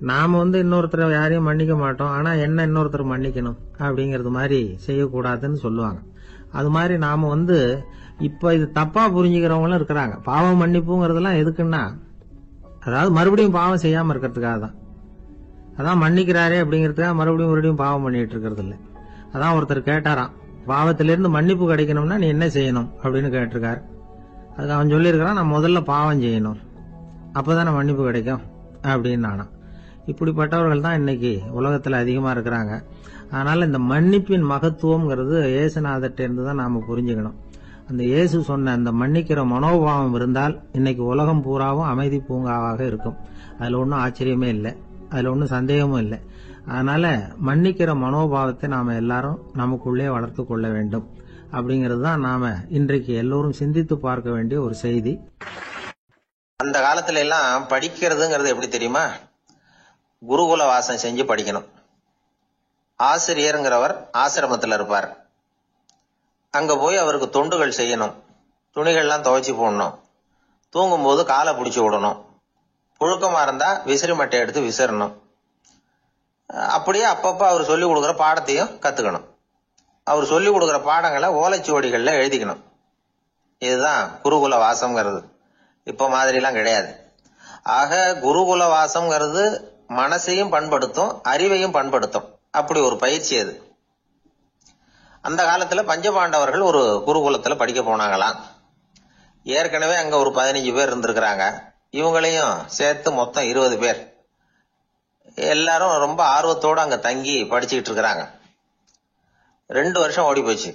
நாம இன்னொருத்தரை யாரையும் மன்னிக்க மாட்டோம், ஆனா என்ன இன்னொருத்தர் மன்னிக்கணும் அப்படிங்கறது மாதிரி செய்யக்கூடாதுன்னு சொல்லுவாங்க. அது மாதிரி நாம இப்ப இது தப்பா புரிஞ்சுக்கிறவங்களும் இருக்கிறாங்க. பாவம் மன்னிப்புங்கிறதுலாம் எதுக்குன்னா, அதாவது மறுபடியும் பாவம் செய்யாம இருக்கிறதுக்காக தான். அதான் மன்னிக்கிறாரே அப்படிங்கறதுக்காக மறுபடியும் பாவம் பண்ணிட்டு இருக்கிறது இல்ல. அதான் ஒருத்தர் கேட்டாராம், பாவத்திலிருந்து மன்னிப்பு கிடைக்கணும்னா நீ என்ன செய்யணும் அப்படின்னு கேட்டிருக்காரு. அதுக்கு அவன் சொல்லியிருக்கிறான், நான் முதல்ல பாவம் செய்யணும், அப்பதானே மன்னிப்பு கிடைக்கும் அப்படின்னு நானா. இப்படிப்பட்டவர்கள் தான் இன்னைக்கு உலகத்துல அதிகமா இருக்கிறாங்க. அதனால இந்த மன்னிப்பின் மகத்துவம்ங்கிறது இயேசுநாதர்ட்ட இருந்து தான் நாம புரிஞ்சுக்கணும். அந்த இயேசு சொன்ன அந்த மன்னிக்கிற மனோபாவம் இருந்தால் இன்னைக்கு உலகம் பூராவும் அமைதி பூங்காவாக இருக்கும். அதுல ஒன்றும் ஆச்சரியமே இல்லை, அதுல ஒன்றும் சந்தேகமும் இல்லை. அதனால மன்னிக்கிற மனோபாவத்தை நாம எல்லாரும் நமக்குள்ளே வளர்த்து கொள்ள வேண்டும் அப்படிங்கிறது தான் நாம இன்றைக்கு எல்லோரும் சிந்தித்து பார்க்க வேண்டிய ஒரு செய்தி. அந்த காலத்துல எல்லாம் படிக்கிறதுங்கிறது எப்படி தெரியுமா? குருகுல வாசம் செஞ்சு படிக்கணும். ஆசிரியருங்கிறவர் ஆசிரமத்தில் இருப்பார். அங்க போய் அவருக்கு தொண்டுகள் செய்யணும். துணிகள்லாம் துவைச்சு போடணும். தூங்கும்போது காலை பிடிச்சி விடணும். புழுக்கமா இருந்தா விசிறி மட்டை எடுத்து விசிறணும். அப்படியே அப்பப்ப அவர் சொல்லி கொடுக்குற பாடத்தையும் கத்துக்கணும். அவர் சொல்லி கொடுக்குற பாடங்களை ஓலைச்சுவடிகள்ல எழுதிக்கணும். இதுதான் குருகுல வாசம்ங்கிறது. இப்ப மாதிரிலாம் கிடையாது. ஆக குருகுல வாசம்ங்கிறது மனசையும் பண்படுத்தும், அறிவையும் பண்படுத்தும். அப்படி ஒரு பயிற்சி அது. அந்த காலத்துல பஞ்சபாண்டவர்கள் ஒரு குருகுலத்துல படிக்க போனாங்களாம். ஏற்கனவே அங்க ஒரு 15 பேர் இருந்திருக்கிறாங்க. இவங்களையும் சேர்த்து மொத்தம் 20 பேர். எல்லாரும் ரொம்ப ஆர்வத்தோடு அங்க தங்கி படிச்சுக்கிட்டு இருக்கிறாங்க. 2 வருஷம் ஓடி போச்சு.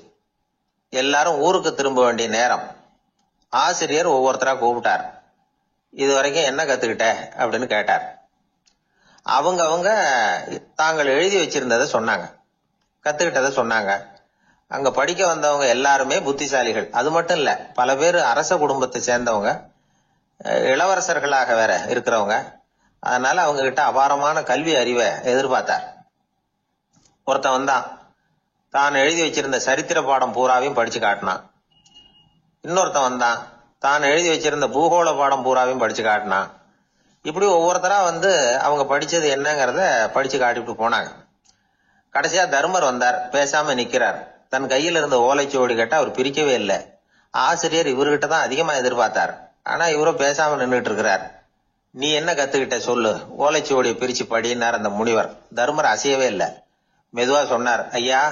எல்லாரும் ஊருக்கு திரும்ப வேண்டிய நேரம். ஆசிரியர் ஒவ்வொருத்தரா கூப்பிட்டார். இது வரைக்கும் என்ன கத்துக்கிட்ட அப்படின்னு கேட்டார். அவங்க தாங்கள் எழுதி வச்சிருந்ததை சொன்னாங்க, கத்துக்கிட்டதை சொன்னாங்க. அங்க படிக்க வந்தவங்க எல்லாருமே புத்திசாலிகள். அது மட்டும் இல்ல, பல பேர் அரச குடும்பத்தை சேர்ந்தவங்க, இளவரசர்களாக வேற இருக்கிறவங்க. அதனால அவங்க கிட்ட அபாரமான கல்வி அறிவை எதிர்பார்த்தார். ஒருத்தன் வந்தான், தான் எழுதி வச்சிருந்த சரித்திர பாடம் பூராவையும் படிச்சு காட்டினான். இன்னொருத்தன் வந்தான், தான் எழுதி வச்சிருந்த பூகோள பாடம் பூராவையும் படிச்சு காட்டினான். இப்படி ஒவ்வொருத்தரா வந்து அவங்க படிச்சது என்னங்கிறத படிச்சு காட்டிட்டு போனாங்க. கடைசியா தர்மர் வந்தார். பேசாம நிக்கிறார். தன் கையில் இருந்த ஓலைச்சுவடி கேட்டா அவர் பிரிக்கவே இல்லை. ஆசிரியர் இவர்கிட்ட தான் அதிகமா எதிர்பார்த்தார். ஆனா இவரும் பேசாம நின்றுட்டு இருக்கிறார். நீ என்ன கத்துக்கிட்ட சொல்லு, ஓலைச்சுவடியை பிரிச்சு படினார் அந்த முனிவர். தர்மர் அசையவே இல்லை. மெதுவா சொன்னார், ஐயா,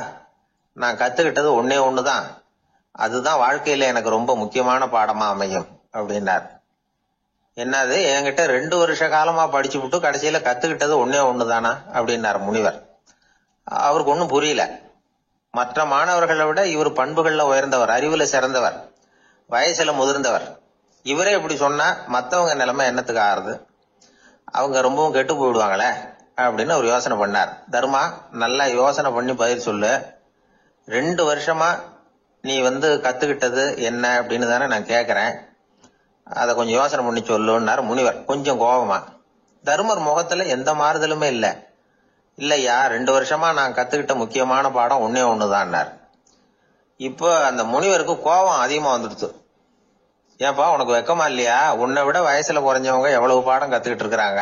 நான் கத்துக்கிட்டது ஒன்னே ஒண்ணுதான். அதுதான் வாழ்க்கையில எனக்கு ரொம்ப முக்கியமான பாடமா அமையும் அப்படின்னார். என்னது, என்கிட்ட 2 வருஷ காலமா படிச்சு விட்டு கடைசியில கத்துக்கிட்டது ஒன்னே ஒண்ணுதானா அப்படின்னார் முனிவர். அவருக்கு ஒன்னும் புரியல. மற்ற மாணவர்களை விட இவர் பண்புகள்ல உயர்ந்தவர், அறிவுல சிறந்தவர், வயசுல முதிர்ந்தவர். இவரே இப்படி சொன்னா மத்தவங்க நிலைமை என்னத்துக்கு ஆறுது? அவங்க ரொம்பவும் கெட்டு போயிடுவாங்களே அப்படின்னு அவர் யோசனை பண்ணார். தர்மா, நல்லா யோசனை பண்ணி பதில் சொல்லு. 2 வருஷமா நீ வந்து கத்துக்கிட்டது என்ன அப்படின்னு தானே நான் கேக்குறேன். அதை கொஞ்சம் யோசனை பண்ணி சொல்லுன்னாரு முனிவர் கொஞ்சம் கோபமா. தர்மர் முகத்துல எந்த மாறுதலுமே இல்லை. இல்லையா, 2 வருஷமா நான் கத்துக்கிட்ட முக்கியமான பாடம் ஒன்னே ஒண்ணுதான்னார். இப்போ அந்த முனிவருக்கு கோபம் அதிகமா வந்துடுச்சு. ஏன்பா, உனக்கு வெக்கமா இல்லையா? உன்னை விட வயசுல குறைஞ்சவங்க எவ்வளவு பாடம் கத்துக்கிட்டு இருக்கிறாங்க,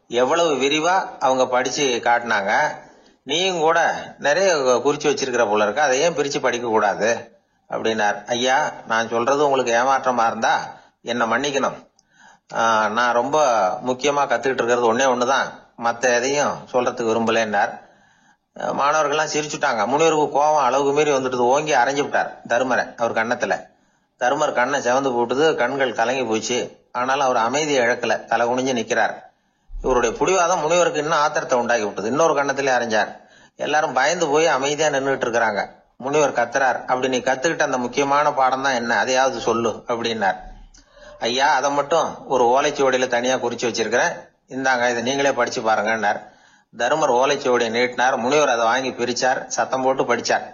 எவ்வளவு விரிவா அவங்க படிச்சு காட்டினாங்க. நீயும் கூட நிறைய குறிச்சு வச்சிருக்கிற போல இருக்கு, அதை ஏன் பிரிச்சு படிக்க கூடாது அப்படின்னார். ஐயா, நான் சொல்றது உங்களுக்கு ஏமாற்றமா இருந்தா என்ன மன்னிக்கணும். நான் ரொம்ப முக்கியமா கத்துக்கிட்டு இருக்கிறது ஒன்னே ஒண்ணுதான், மத்த எதையும் சொல்றதுக்கு விரும்பலன்னார். மாணவர்கள்லாம் சிரிச்சுட்டாங்க. முனிவருக்கு கோபம் அளவுக்கு மீறி வந்துட்டு ஓங்கி அரைஞ்சு விட்டார் தர்மரை அவர் கண்ணத்துல. தர்மர் கண்ணை செவந்து போட்டுது, கண்கள் கலங்கி போச்சு. ஆனாலும் அவர் அமைதியை இழக்கல, தலை குனிஞ்சு நிக்கிறார். இவருடைய புடிவாதம் முனிவருக்கு இன்னும் ஆத்திரத்தை உண்டாக்கி விட்டது. இன்னொரு கண்ணத்திலே அரைஞ்சார். எல்லாரும் பயந்து போய் அமைதியா நின்றுட்டு இருக்கிறாங்க. முனிவர் கத்துறார், அப்படி நீ கத்துக்கிட்ட அந்த முக்கியமான பாடம் தான் என்ன, அதையாவது சொல்லு அப்படின்னார். ஐயா, அதை மட்டும் ஒரு ஓலைச்சுவடியில தனியா குறிச்சு வச்சிருக்கிறேன், இந்தாங்க, இதை நீங்களே படிச்சு பாருங்கன்னார். தர்மர் ஓலைச்சுவடியை நீட்டினார். முனிவர் அதை வாங்கி பிரிச்சார், சத்தம் போட்டு படிச்சார்.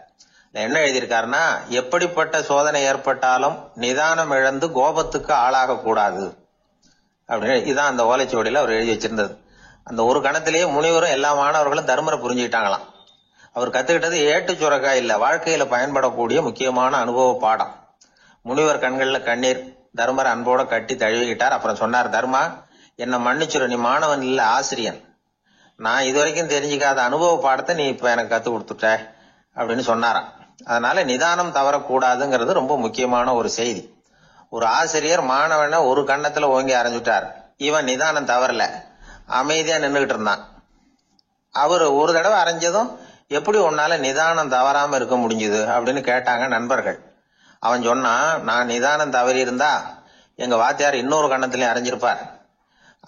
என்ன எழுதியிருக்காருன்னா, எப்படிப்பட்ட சோதனை ஏற்பட்டாலும் நிதானம் இழந்து கோபத்துக்கு ஆளாக கூடாது அப்படின்னு. இதான் அந்த ஓலைச்சுவடியில அவர் எழுதி வச்சிருந்தது. அந்த ஒரு கணத்திலேயே முனிவரும் எல்லா மாணவர்களும் தர்மரை புரிஞ்சுக்கிட்டாங்களாம். அவர் கத்துக்கிட்டது ஏட்டு சுரக்கா இல்ல, வாழ்க்கையில பயன்படக்கூடிய முக்கியமான அனுபவ பாடம். முனிவர் கண்கள்ல கண்ணீர். தர்மர் அன்போட கட்டி தழுவிக்கிட்டார். அப்புறம் சொன்னார், தர்மா, என்ன மன்னிச்சுரு, நீ மாணவன் இல்ல, ஆசிரியன். நான் இதுவரைக்கும் தெரிஞ்சுக்காத அனுபவ பாடத்தை நீ இப்ப எனக்கு கத்து கொடுத்துட்ட அப்படின்னு சொன்னாராம். அதனால நிதானம் தவறக்கூடாதுங்கிறது ரொம்ப முக்கியமான ஒரு செய்தி. ஒரு ஆசிரியர் மாணவனை ஒரு கண்ணத்துல ஓங்கி அரைஞ்சுட்டார். இவன் நிதானம் தவறல, அமைதியா நின்றுகிட்டு இருந்தான். அவரு ஒரு தடவை அரைஞ்சதும் எப்படி உன்னால நிதானம் தவறாம இருக்க முடிஞ்சுது அப்படின்னு கேட்டாங்க நண்பர்கள். அவன் சொன்னான், நான் நிதானம் தவறி இருந்தா எங்க வாத்தியார் இன்னொரு கண்ணத்திலயும் அரைஞ்சிருப்பார்,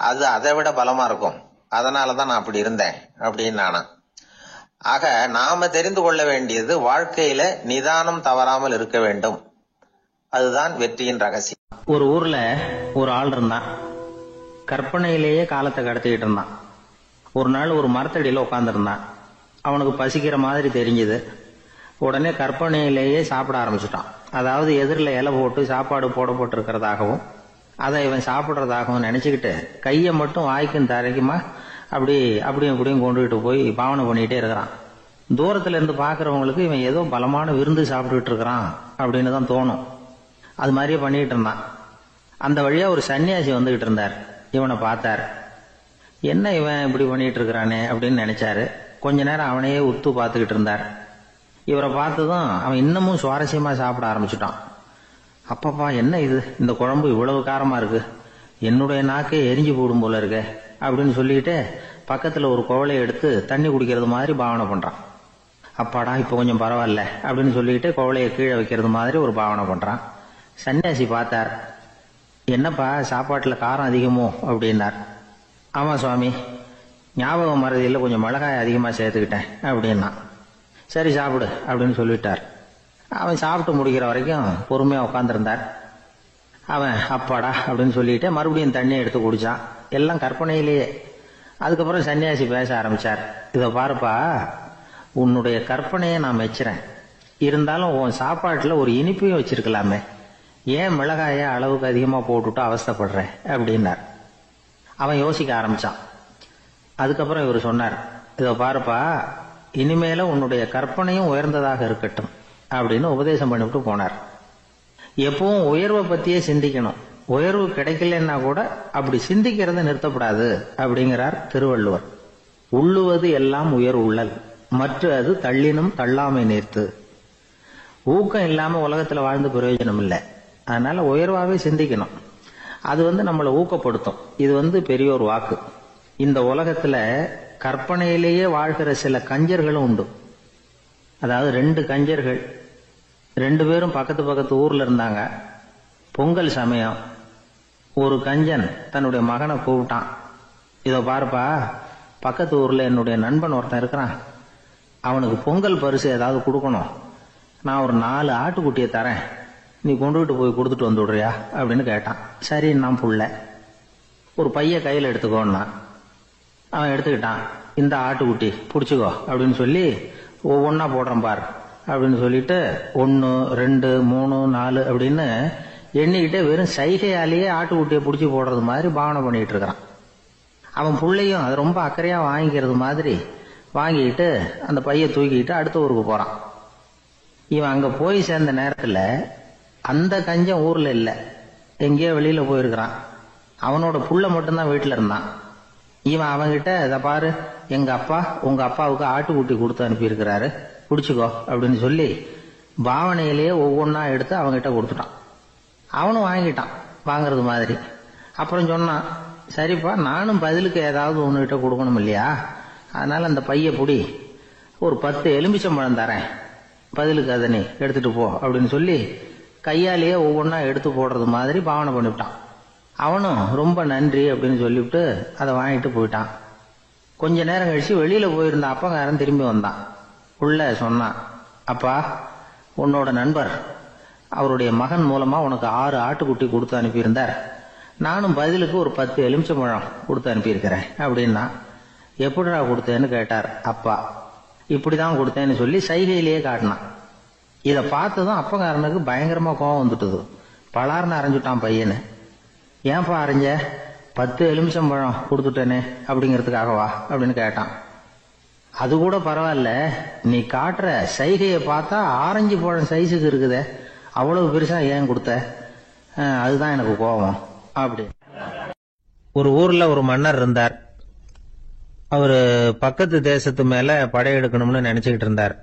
அது அதை விட பலமா இருக்கும், அதனாலதான் நான் அப்படி இருந்தேன் அப்படின்னு நானா. ஆக நாம தெரிந்து கொள்ள வேண்டியது, வாழ்க்கையில நிதானம் தவறாமல் இருக்க வேண்டும். அதுதான் வெற்றியின் ரகசியம். ஒரு ஊர்ல ஒரு ஆள் இருந்தான். கற்பனையிலேயே காலத்தை கடத்திக்கிட்டு இருந்தான். ஒரு நாள் ஒரு மரத்தடியில உட்காந்துருந்தான். அவனுக்கு பசிக்கிற மாதிரி தெரிஞ்சது. உடனே கற்பனையிலேயே சாப்பிட ஆரம்பிச்சுட்டான். அதாவது எதிரில் இலை போட்டு சாப்பாடு போடப்பட்டிருக்கிறதாகவும் அதை இவன் சாப்பிட்றதாகவும் நினைச்சுக்கிட்டு கையை மட்டும் வாய்க்கும் தரைக்குமா அப்படியும் இப்படியும் கொண்டுகிட்டு போய் பாவனை பண்ணிக்கிட்டே இருக்கிறான். தூரத்துல இருந்து பாக்குறவங்களுக்கு இவன் ஏதோ பலமான விருந்து சாப்பிட்டுட்டு இருக்கிறான் அப்படின்னு தான் தோணும். அது மாதிரியே பண்ணிட்டு இருந்தான். அந்த வழியா ஒரு சன்னியாசி வந்துகிட்டு இருந்தார். இவனை பார்த்தார். என்ன இவன் இப்படி பண்ணிட்டு இருக்கிறானே அப்படின்னு நினைச்சாரு. கொஞ்ச நேரம் அவனையே உத்து பார்த்துக்கிட்டு இருந்தார். இவரை பார்த்ததும் அவன் இன்னமும் சுவாரஸ்யமா சாப்பிட ஆரம்பிச்சுட்டான். அப்பப்பா என்ன இது, இந்த குழம்பு இவ்வளவு காரமா இருக்கு, என்னுடைய நாக்கே எரிஞ்சு போடும் போல இருக்கு அப்படின்னு சொல்லிட்டு பக்கத்துல ஒரு குவளையை எடுத்து தண்ணி குடிக்கிறது மாதிரி பாவனை பண்றான். அப்பாடா இப்ப கொஞ்சம் பரவாயில்ல அப்படின்னு சொல்லிட்டு குவளையை கீழே வைக்கிறது மாதிரி ஒரு பாவனை பண்றான். சன்னியாசி பார்த்தார். என்னப்பா சாப்பாட்டுல காரம் அதிகமோ அப்படின்னார். ஆமா சுவாமி, ஞாபகம் மறதியில் கொஞ்சம் மிளகாய் அதிகமா சேர்த்துக்கிட்டேன் அப்படின்னா. சரி சாப்பிடு அப்படின்னு சொல்லிட்டார். அவன் சாப்பிட்டு முடிக்கிற வரைக்கும் பொறுமையா உட்காந்துருந்தார். அவன் அப்பாடா அப்படின்னு சொல்லிட்டு மறுபடியும் தண்ணியை எடுத்து குடிச்சான். எல்லாம் கற்பனையிலேயே. அதுக்கப்புறம் சன்னியாசி பேச ஆரம்பிச்சார். இதை பாருப்பா, உன்னுடைய கற்பனையை நான் மெச்சுறேன். இருந்தாலும் உன் சாப்பாட்டுல ஒரு இனிப்பையும் வச்சிருக்கலாமே, ஏன் மிளகாய அளவுக்கு அதிகமா போட்டுட்டு அவஸ்தைப்படுற அப்படின்னார். அவன் யோசிக்க ஆரம்பிச்சான். அதுக்கப்புறம் இவர் சொன்னார், இதை பாருப்பா, இனிமேல உன்னுடைய கற்பனையும் உயர்ந்ததாக இருக்கட்டும் அப்படின்னு உபதேசம் பண்ணிவிட்டு போனார். எப்பவும் உயர்வை பத்தியே சிந்திக்கணும். உயர்வு கிடைக்கலன்னா கூட அப்படி சிந்திக்கிறத நிறுத்தப்படாது அப்படிங்கிறார் திருவள்ளுவர். உள்ளுவது எல்லாம் உயர் உள்ளல், மற்ற அது தள்ளினும் தள்ளாமை நேர்த்து. ஊக்கம் இல்லாம உலகத்துல வாழ்ந்து பிரயோஜனம் இல்லை. அதனால உயர்வாவே சிந்திக்கணும். அது நம்மளை ஊக்கப்படுத்தும். இது பெரியோர் வாக்கு. இந்த உலகத்துல கற்பனையிலேயே வாழ்கிற சில கஞ்சர்களும் உண்டு. அதாவது 2 கஞ்சர்கள் 2 பேரும் பக்கத்து பக்கத்து ஊர்ல இருந்தாங்க. பொங்கல் சமயம் ஒரு கஞ்சன் தன்னுடைய மகனை கூப்பிட்டான். இதோ பாருப்பா, பக்கத்து ஊர்ல என்னுடைய நண்பன் ஒருத்தன் இருக்கிறான், அவனுக்கு பொங்கல் பரிசு ஏதாவது கொடுக்கணும். நான் ஒரு 4 ஆட்டுக்குட்டியை தரேன், நீ கொண்டுகிட்டு போய் கொடுத்துட்டு வந்து விடுறியா அப்படின்னு கேட்டான். சரி நான் புள்ள, ஒரு பைய கையில் எடுத்துக்கோன்னா. அவன் எடுத்துக்கிட்டான். இந்த ஆட்டுக்குட்டி பிடிச்சிக்கோ அப்படின்னு சொல்லி ஒவ்வொன்னா போடுறேன் பார் அப்படின்னு சொல்லிட்டு 1 2 3 4 அப்படின்னு எண்ணிக்கிட்டே வெறும் சைகையாலேயே ஆட்டுக்குட்டியை பிடிச்சி போடுறது மாதிரி பாவனை பண்ணிட்டு இருக்கிறான். அவன் பிள்ளையும் அது ரொம்ப அக்கறையா வாங்கிக்கிறது மாதிரி வாங்கிக்கிட்டு அந்த பைய தூக்கிட்டு அடுத்த ஊருக்கு போறான். இவன் அங்க போய் சேர்ந்த நேரத்துல அந்த கஞ்சன் ஊர்ல இல்ல, எங்கேயோ வெளியில போயிருக்கிறான். அவனோட புள்ள மட்டும்தான் வீட்டுல இருந்தான். இவன் அவன்கிட்ட, இதை பாரு, எங்க அப்பா உங்க அப்பாவுக்கு ஆட்டுக்குட்டி கொடுத்து அனுப்பியிருக்கிறாரு, பிடிச்சிக்கோ அப்படின்னு சொல்லி பாவனையிலேயே ஒவ்வொன்னா எடுத்து அவன்கிட்ட கொடுத்துட்டான். அவனும் வாங்கிட்டான் வாங்கறது மாதிரி. அப்புறம் சொன்னான், சரிப்பா நானும் பதிலுக்கு ஏதாவது ஒன்னுகிட்ட கொடுக்கணும் இல்லையா, அதனால அந்த பைய புடி, ஒரு 10 எலுமிச்சம்பழம் தரேன், பதிலுக்கு அதை நீ எடுத்துட்டு போ அப்படின்னு சொல்லி கையாலேயே ஒவ்வொன்னா எடுத்து போடுறது மாதிரி பாவனை பண்ணிவிட்டான். அவனும் ரொம்ப நன்றி அப்படின்னு சொல்லிவிட்டு அதை வாங்கிட்டு போயிட்டான். கொஞ்ச நேரம் கழிச்சு வெளியில போயிருந்த அப்பங்காரன் திரும்பி வந்தான். உள்ள சொன்னான், அப்பா உன்னோட நண்பர் அவருடைய மகன் மூலமா உனக்கு 6 ஆட்டுக்குட்டி கொடுத்து அனுப்பியிருந்தார், நானும் பதிலுக்கு ஒரு 10 எலுமிச்சம்பழம் கொடுத்து அனுப்பியிருக்கிறேன் அப்படின்னா. எப்படிடா கொடுத்தேன்னு கேட்டார் அப்பா. இப்படிதான் கொடுத்தேன்னு சொல்லி சைகையிலேயே காட்டினான். இதை பார்த்ததும் அப்பங்காரனுக்கு பயங்கரமா கோபம் வந்துட்டுது. பலார்னு அரைஞ்சுட்டான் பையனு. ஏன்பா அரைஞ்ச, 10 எலுமிச்சம்பழம் கொடுத்துட்டேனே அப்படிங்கிறதுக்காகவா அப்படின்னு கேட்டான். அது கூட பரவாயில்ல, நீ காட்டுற சைகையை பார்த்தா ஆரஞ்சு பழம் சைஸுக்கு இருக்குதே, அவ்வளவு பெருசா ஏன் கொடுத்த, அதுதான் எனக்கு கோபம் அப்படி. ஒரு ஊர்ல ஒரு மன்னர் இருந்தார். அவரு பக்கத்து தேசத்து மேல படையெடுக்கணும்னு நினைச்சுக்கிட்டு இருந்தார்.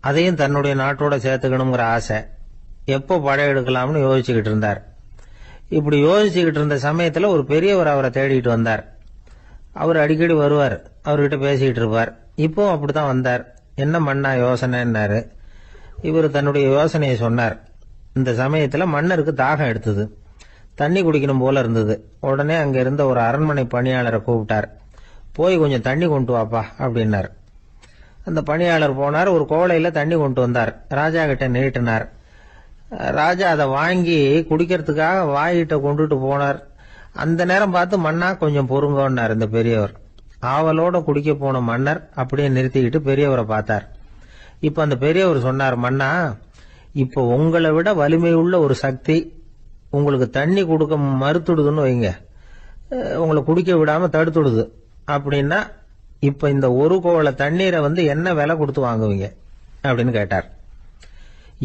அதையும் தன்னுடைய நாட்டோட சேர்த்துக்கணுங்கிற ஆசை. எப்போ படையெடுக்கலாம்னு யோசிச்சுக்கிட்டு இருந்தார். இப்படி யோசிச்சுக்கிட்டு இருந்த சமயத்துல ஒரு பெரியவர் அவரை தேடிட்டு வந்தார். அவர் அடிக்கடி வருவார், அவர்கிட்ட பேசிக்கிட்டு இருப்பார். இப்போ அப்படித்தான் வந்தார். என்ன மன்னா யோசனைன்னாரு. இவர் தன்னுடைய யோசனையை சொன்னார். இந்த சமயத்துல மன்னருக்கு தாகம் எடுத்தது, தண்ணி குடிக்கணும் போல இருந்தது. உடனே அங்க இருந்த ஒரு அரண்மனை பணியாளரை கூப்பிட்டார். போய் கொஞ்சம் தண்ணி கொண்டு வாப்பா அப்படின்னார். அந்த பணியாளர் போனார், ஒரு கோலையில தண்ணி கொண்டு வந்தார். ராஜா கிட்ட நீட்டினார். ராஜா அதை வாங்கி குடிக்கிறதுக்காக வாய்கிட்ட கொண்டுட்டு போனார். அந்த நேரம் பார்த்து, மன்னா கொஞ்சம் பொறுங்கன்னார் இந்த பெரியவர். ஆவலோட குடிக்க போன மன்னர் அப்படியே நிறுத்திக்கிட்டு பெரியவரை பார்த்தார். இப்ப அந்த பெரியவர் சொன்னார், மன்னா இப்ப உங்களை விட வலிமை உள்ள ஒரு சக்தி உங்களுக்கு தண்ணி கொடுக்க மறுத்துடுதுன்னு வைங்க, உங்களை குடிக்க விடாம தடுத்துடுது அப்படின்னா, இப்ப இந்த ஒரு கோவள தண்ணீரை என்ன விலை கொடுத்து வாங்குவீங்க அப்படின்னு கேட்டார்.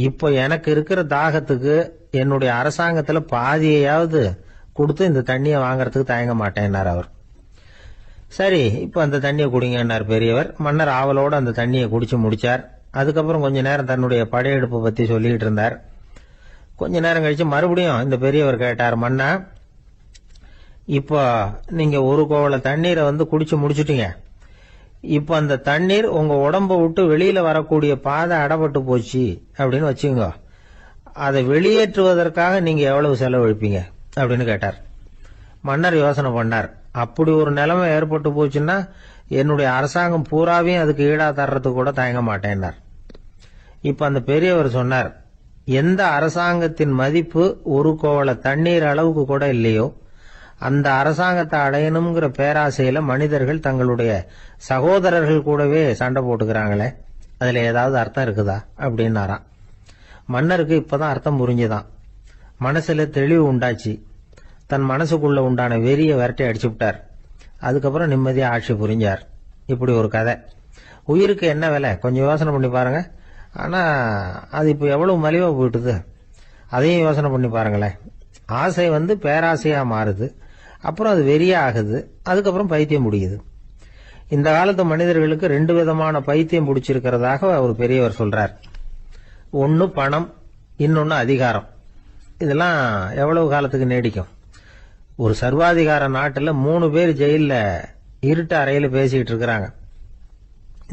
இப்போ எனக்கு இருக்கிற தாகத்துக்கு என்னுடைய அரசாங்கத்துல பாதியையாவது கொடுத்து இந்த தண்ணியை வாங்கறதுக்கு தயங்க மாட்டேன்னார் அவர். சரி, இப்ப அந்த தண்ணியை குடிங்கன்னார் பெரியவர். மன்னர் ஆவலோடு அந்த தண்ணியை குடிச்சு முடிச்சார். அதுக்கப்புறம் கொஞ்ச நேரம் தன்னுடைய படையெடுப்பு பத்தி சொல்லிட்டு இருந்தார். கொஞ்ச நேரம் கழிச்சு மறுபடியும் இந்த பெரியவர் கேட்டார், மன்னா, இப்போ நீங்க ஒரு கோவள தண்ணீரை குடிச்சு முடிச்சுட்டீங்க. இப்ப அந்த தண்ணீர் உங்க உடம்ப விட்டு வெளியில வரக்கூடிய பாதை அடப்பட்டு போச்சு அப்படின்னு வச்சுங்க, அதை வெளியேற்றுவதற்காக நீங்க எவ்வளவு செலவழிப்பீங்க அப்படின்னு கேட்டார். மன்னர் யோசனை பண்ணார். அப்படி ஒரு நிலைமை ஏற்பட்டு போச்சுன்னா என்னுடைய அரசாங்கம் பூராவையும் அதுக்கு ஈடா தர்றதுக்கு கூட தயங்க மாட்டேன்னார். இப்ப அந்த பெரியவர் சொன்னார், எந்த அரசாங்கத்தின் மதிப்பு ஒரு கோவள தண்ணீர் அளவுக்கு கூட இல்லையோ அந்த அரசாங்கத்தை அடையணுங்கிற பேராசையில மனிதர்கள் தங்களுடைய சகோதரர்கள் கூடவே சண்டை போட்டுக்கிறாங்களே, அதுல ஏதாவது அர்த்தம் இருக்குதா அப்படின்னாராம். மன்னருக்கு இப்பதான் அர்த்தம் புரிஞ்சுதான். மனசுல தெளிவு உண்டாச்சு. தன் மனசுக்குள்ள உண்டான வெறிய விரட்டி அடிச்சு விட்டார். அதுக்கப்புறம் நிம்மதியா ஆட்சி புரிஞ்சார். இப்படி ஒரு கதை. உயிருக்கு என்ன விலை கொஞ்சம் யோசனை பண்ணி பாருங்க. ஆனா அது இப்ப எவ்வளவு மலிவா போயிட்டுது, அதையும் யோசனை பண்ணி பாருங்களேன். ஆசை பேராசையா மாறுது, அப்புறம் அது வெறியா ஆகுது, அதுக்கப்புறம் பைத்தியம் முடியுது. இந்த காலத்து மனிதர்களுக்கு 2 விதமான பைத்தியம் பிடிச்சிருக்கிறதாக ஒரு பெரியவர் சொல்றார். ஒன்னு பணம், இன்னொன்னு அதிகாரம். இதெல்லாம் எவ்வளவு காலத்துக்கு நீடிக்கும்? ஒரு சர்வாதிகார நாட்டுல 3 பேர் ஜெயில இருட்டு அறையில பேசிட்டு இருக்கிறாங்க.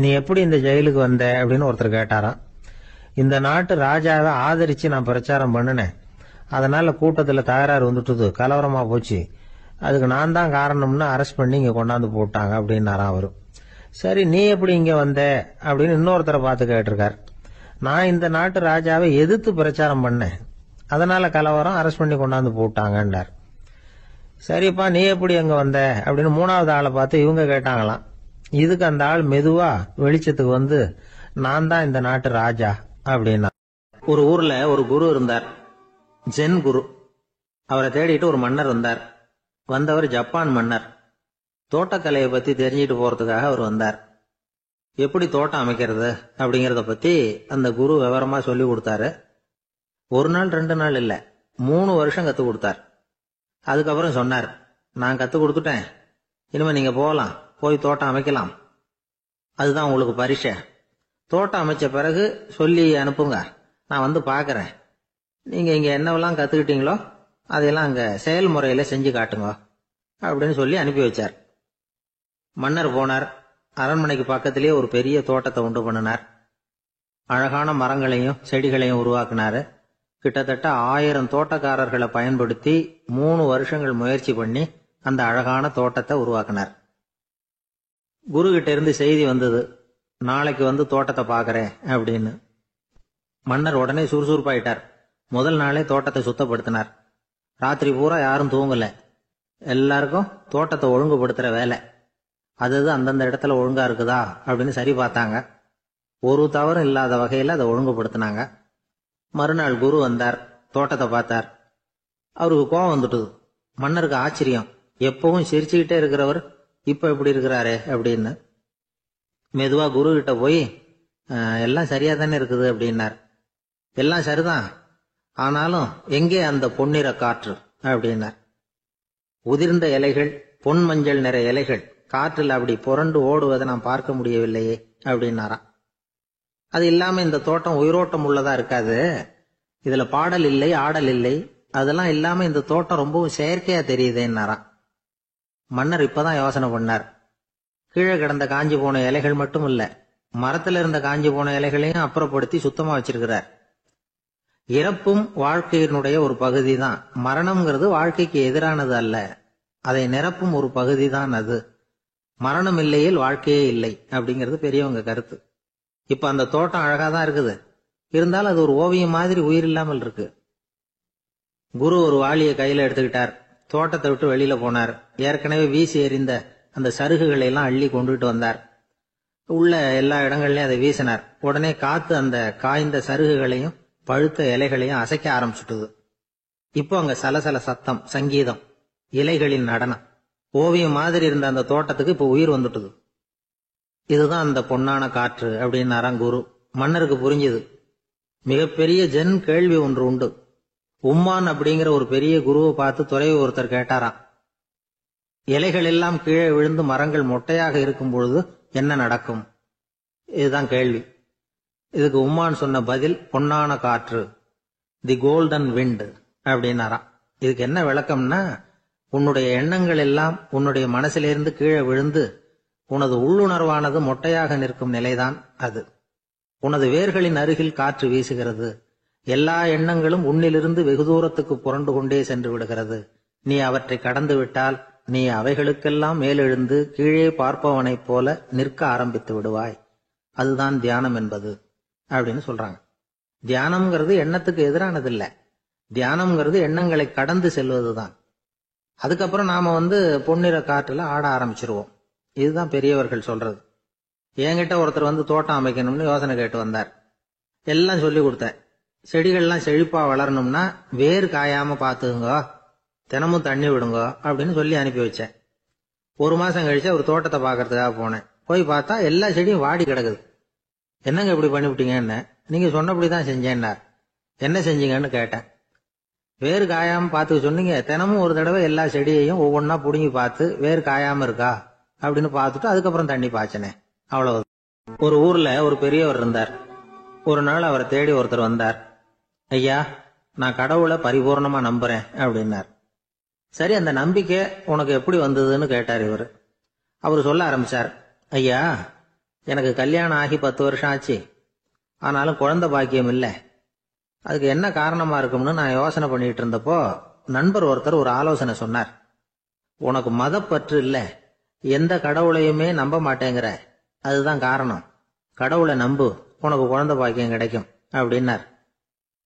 நீ எப்படி இந்த ஜெயிலுக்கு வந்த அப்படின்னு ஒருத்தர் கேட்டாராம். இந்த நாட்டு ராஜாவை ஆதரிச்சு நான் பிரச்சாரம் பண்ணினேன், அதனால கூட்டத்துல தகராறு வந்துட்டுது, கலவரமா போச்சு, அதுக்கு நான் தான் காரணம்னு அரெஸ்ட் பண்ணி இங்க கொண்டாந்து போட்டாங்க அப்படின்னாராம் அவரு. சரி, நீ எப்படி இங்க வந்த அப்படின்னு இன்னொருத்தரை பார்த்து கேட்டிருக்கார். நான் இந்த நாட்டு ராஜாவை எதிர்த்து பிரச்சாரம் பண்ணேன், அதனால கலவரம், அரெஸ்ட் பண்ணி கொண்டாந்து போட்டாங்கன்னார். சரிப்பா, நீ எப்படி அங்க வந்த அப்படின்னு 3வது ஆளை பார்த்து இவங்க கேட்டாங்களாம். இதுக்கு அந்த ஆள் மெதுவா வெளிச்சத்துக்கு நான் தான் இந்த நாட்டு ராஜா அப்படின்னா. ஒரு ஊர்ல ஒரு குரு இருந்தார், ஜென் குரு. அவரை தேடிட்டு ஒரு மன்னர் வந்தார். வந்தவர் ஜப்பான் மன்னர். தோட்டக்கலையை பத்தி தெரிஞ்சிட்டு போறதுக்காக அவர் வந்தார். எப்படி தோட்டம் அமைக்கிறது அப்படிங்கறத பத்தி அந்த குரு விவரமா சொல்லி கொடுத்தாரு. 1 நாள் 2 நாள் இல்ல, 3 வருஷம் கத்து கொடுத்தார். அதுக்கப்புறம் சொன்னார், நான் கத்து கொடுத்துட்டேன், இனிமே நீங்க போகலாம், போய் தோட்டம் அமைக்கலாம், அதுதான் உங்களுக்கு பரிசை. தோட்டம் அமைச்ச பிறகு சொல்லி அனுப்புங்க, நான் பாக்கிறேன். நீங்க இங்க என்னவெல்லாம் கத்துக்கிட்டீங்களோ அதையெல்லாம் அங்க செயல்முறையில செஞ்சு காட்டுங்க அப்படின்னு சொல்லி அனுப்பி வச்சார். மன்னர் போனார். அரண்மனைக்கு பக்கத்திலேயே ஒரு பெரிய தோட்டத்தை உண்டு பண்ணினார். அழகான மரங்களையும் செடிகளையும் உருவாக்கினாரு. கிட்டத்தட்ட 1000 தோட்டக்காரர்களை பயன்படுத்தி 3 வருஷங்கள் முயற்சி பண்ணி அந்த அழகான தோட்டத்தை உருவாக்கினார். குரு கிட்ட இருந்து செய்தி வந்தது, நாளைக்கு தோட்டத்தை பாக்கிறேன் அப்படின்னு. மன்னர் உடனே சுறுசுறுப்பாயிட்டார். முதல் நாளே தோட்டத்தை சுத்தப்படுத்தினார். ராத்திரி பூரா யாரும் தூங்கல. எல்லாருக்கும் தோட்டத்தை ஒழுங்குபடுத்துற வேலை. அது அந்தந்த இடத்துல ஒழுங்கா இருக்குதா அப்படின்னு சரி பார்த்தாங்க. ஒரு தவறும் இல்லாத வகையில அதை ஒழுங்குபடுத்தினாங்க. மறுநாள் குரு வந்தார், தோட்டத்தை பார்த்தார். அவருக்கு கோபம் வந்துட்டுது. மன்னருக்கு ஆச்சரியம், எப்பவும் சிரிச்சுக்கிட்டே இருக்கிறவர் இப்ப எப்படி இருக்கிறாரே அப்படின்னு. மெதுவா குரு கிட்ட போய், எல்லாம் சரியா தானே இருக்குது அப்படின்னார். எல்லாம் சரிதான், ஆனாலும் எங்கே அந்த பொன்னிற காற்று அப்படின்னார். உதிர்ந்த இலைகள், பொன் மஞ்சள் நிற இலைகள் காற்றில் அப்படி புரண்டு ஓடுவதை நான் பார்க்க முடியவில்லையே அப்படின்னாராம். அது இல்லாம இந்த தோட்டம் உயிரோட்டம் உள்ளதா இருக்காது, இதுல பாடல் இல்லை, ஆடல் இல்லை, அதெல்லாம் இல்லாம இந்த தோட்டம் ரொம்பவும் செயற்கையா தெரியுதுன்னாராம். மன்னர் இப்பதான் யோசனை பண்ணார். கீழே கிடந்த காஞ்சி போன இலைகள் மட்டும் இல்ல, மரத்துல இருந்த காஞ்சி போன இலைகளையும் அப்புறப்படுத்தி சுத்தமா வச்சிருக்கிறார். இறப்பும் வாழ்க்கையினுடைய ஒரு பகுதி தான். மரணம்ங்கிறது வாழ்க்கைக்கு எதிரானது அல்ல, அதை நிரப்பும் ஒரு பகுதி தான் அது. மரணம் இல்லையில் வாழ்க்கையே இல்லை அப்படிங்கிறது பெரியவங்க கருத்து. இப்ப அந்த தோட்டம் அழகாதான் இருக்குது, இருந்தாலும் அது ஒரு ஓவியம் மாதிரி உயிர் இல்லாமல் இருக்கு. குரு ஒரு வாளியை கையில எடுத்துக்கிட்டார். தோட்டத்தை விட்டு வெளியில போனார். ஏற்கனவே வீசி எறிந்த அந்த சருகுகளை எல்லாம் அள்ளி கொண்டுட்டு வந்தார். உள்ள எல்லா இடங்கள்லயும் அதை வீசினார். உடனே காத்து அந்த காய்ந்த சருகுகளையும் பழுத்த இலைகளையும் அசைக்க ஆரம்பிச்சுட்டுது. இப்போ அங்க சலசல சத்தம், சங்கீதம், இலைகளின் நடனம், ஓவியம் மாதிரி இருந்த அந்த தோட்டத்துக்கு இப்போ உயிர் வந்துட்டுது. இதுதான் அந்த பொன்னான காற்று அப்படின்னாராம் குரு. மன்னருக்கு புரிஞ்சுது. மிகப்பெரிய ஜென் கேள்வி ஒன்று உண்டு. உம்மான் அப்படிங்கிற ஒரு பெரிய குருவை பார்த்து துறவி ஒருத்தர் கேட்டாராம், இலைகள் எல்லாம் கீழே விழுந்து மரங்கள் மொட்டையாக இருக்கும் பொழுது என்ன நடக்கும்? இதுதான் கேள்வி. இதுக்கு உம்மான் சொன்ன பதில் பொன்னான காற்று, தி கோல்டன் விண்ட் அப்படின்னாராம். இதுக்கு என்ன விளக்கம்னா, உன்னுடைய எண்ணங்கள் எல்லாம் உன்னுடைய மனசிலிருந்து கீழே விழுந்து உனது உள்ளுணர்வானது மொட்டையாக நிற்கும் நிலைதான் அது. உனது வேர்களின் அருகில் காற்று வீசுகிறது. எல்லா எண்ணங்களும் உன்னிலிருந்து வெகு தூரத்துக்கு புரண்டு கொண்டே சென்று விடுகிறது. நீ அவற்றை கடந்து விட்டால் நீ அவைகளுக்கெல்லாம் மேலெழுந்து கீழே பார்ப்பவனைப் போல நிற்க ஆரம்பித்து விடுவாய். அதுதான் தியானம் என்பது அப்படின்னு சொல்றாங்க. தியானம்ங்கிறது எண்ணத்துக்கு எதிரானதில்லை. தியானம்ங்கிறது எண்ணங்களை கடந்து செல்வதுதான். அதுக்கப்புறம் நாம பொன்னிற காற்றுல ஆட ஆரம்பிச்சிருவோம். இதுதான் பெரியவர்கள் சொல்றது. என்கிட்ட ஒருத்தர் தோட்டம் அமைக்கணும்னு யோசனை கேட்டு வந்தார். எல்லாம் சொல்லி கொடுத்தேன். செடிகள்லாம் செழிப்பா வளரணும்னா வேர் காயாம பாத்துக்குங்க, தினமும் தண்ணி விடுங்க அப்படின்னு சொல்லி அனுப்பி வச்சேன். ஒரு மாசம் கழிச்சு ஒரு தோட்டத்தை பாக்கிறதுக்காக போனேன். போய் பார்த்தா எல்லா செடியும் வாடி கிடக்குது. என்னங்க இப்படி பண்ணிவிட்டீங்கன்னு. நீங்க சொன்னபடிதான் செஞ்சேன்னார். என்ன செஞ்சீங்கன்னு கேட்டேன். வேறு காயாம பாத்துக்க சொன்னீங்க, தினமும் ஒரு தடவை எல்லா செடியையும் ஒவ்வொன்னா புடுங்கி பார்த்து வேறு காயாம இருக்கா அப்படின்னு பார்த்துட்டு அதுக்கப்புறம் தண்ணி பாய்ச்சனே, அவ்வளவு. ஒரு ஊர்ல ஒரு பெரியவர் இருந்தார். ஒரு நாள் அவரை தேடி ஒருத்தர் வந்தார். ஐயா, நான் கடவுளை பரிபூர்ணமா நம்புறேன் அப்படின்னார். சரி, அந்த நம்பிக்கை உனக்கு எப்படி வந்ததுன்னு கேட்டார் இவர். அவர் சொல்ல ஆரம்பிச்சார். ஐயா, எனக்கு கல்யாணம் ஆகி 10 வருஷம் ஆச்சு. ஆனாலும் குழந்தை பாக்கியம் இல்லை. அதுக்கு என்ன காரணமா இருக்கும்னு நான் யோசனை பண்ணிட்டு இருந்தப்போ நண்பர் ஒருத்தர் ஒரு ஆலோசனை சொன்னார். உனக்கு மதப்பற்று இல்லை, எந்த கடவுளையுமே நம்ப மாட்டேங்கிற, அதுதான் காரணம். கடவுளை நம்பு, உனக்கு குழந்தை பாக்கியம் கிடைக்கும் அப்படின்னார்.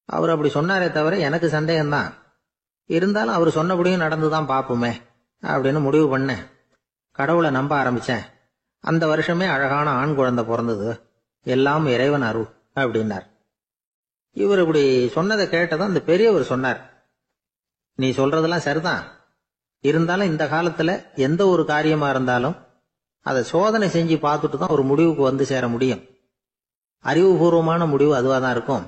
அவர் அப்படி சொன்னாரே தவிர எனக்கு சந்தேகம்தான். இருந்தாலும் அவர் சொன்னபடியும் நடந்துதான் பார்ப்போமே அப்படின்னு முடிவு பண்ணேன். கடவுளை நம்ப ஆரம்பிச்சேன். அந்த வருஷமே அழகான ஆண் குழந்தை பிறந்தது. எல்லாம் இறைவன் அருள் அப்படின்னார். இவர் இப்படி சொன்னதை கேட்டதும் அந்த பெரியவர் சொன்னார், நீ சொல்றதெல்லாம் சரிதான். இருந்தாலும் இந்த காலத்துல எந்த ஒரு காரியமா இருந்தாலும் அதை சோதனை செஞ்சு பார்த்துட்டு தான் ஒரு முடிவுக்கு சேர முடியும். அறிவுபூர்வமான முடிவு அதுவா தான் இருக்கும்.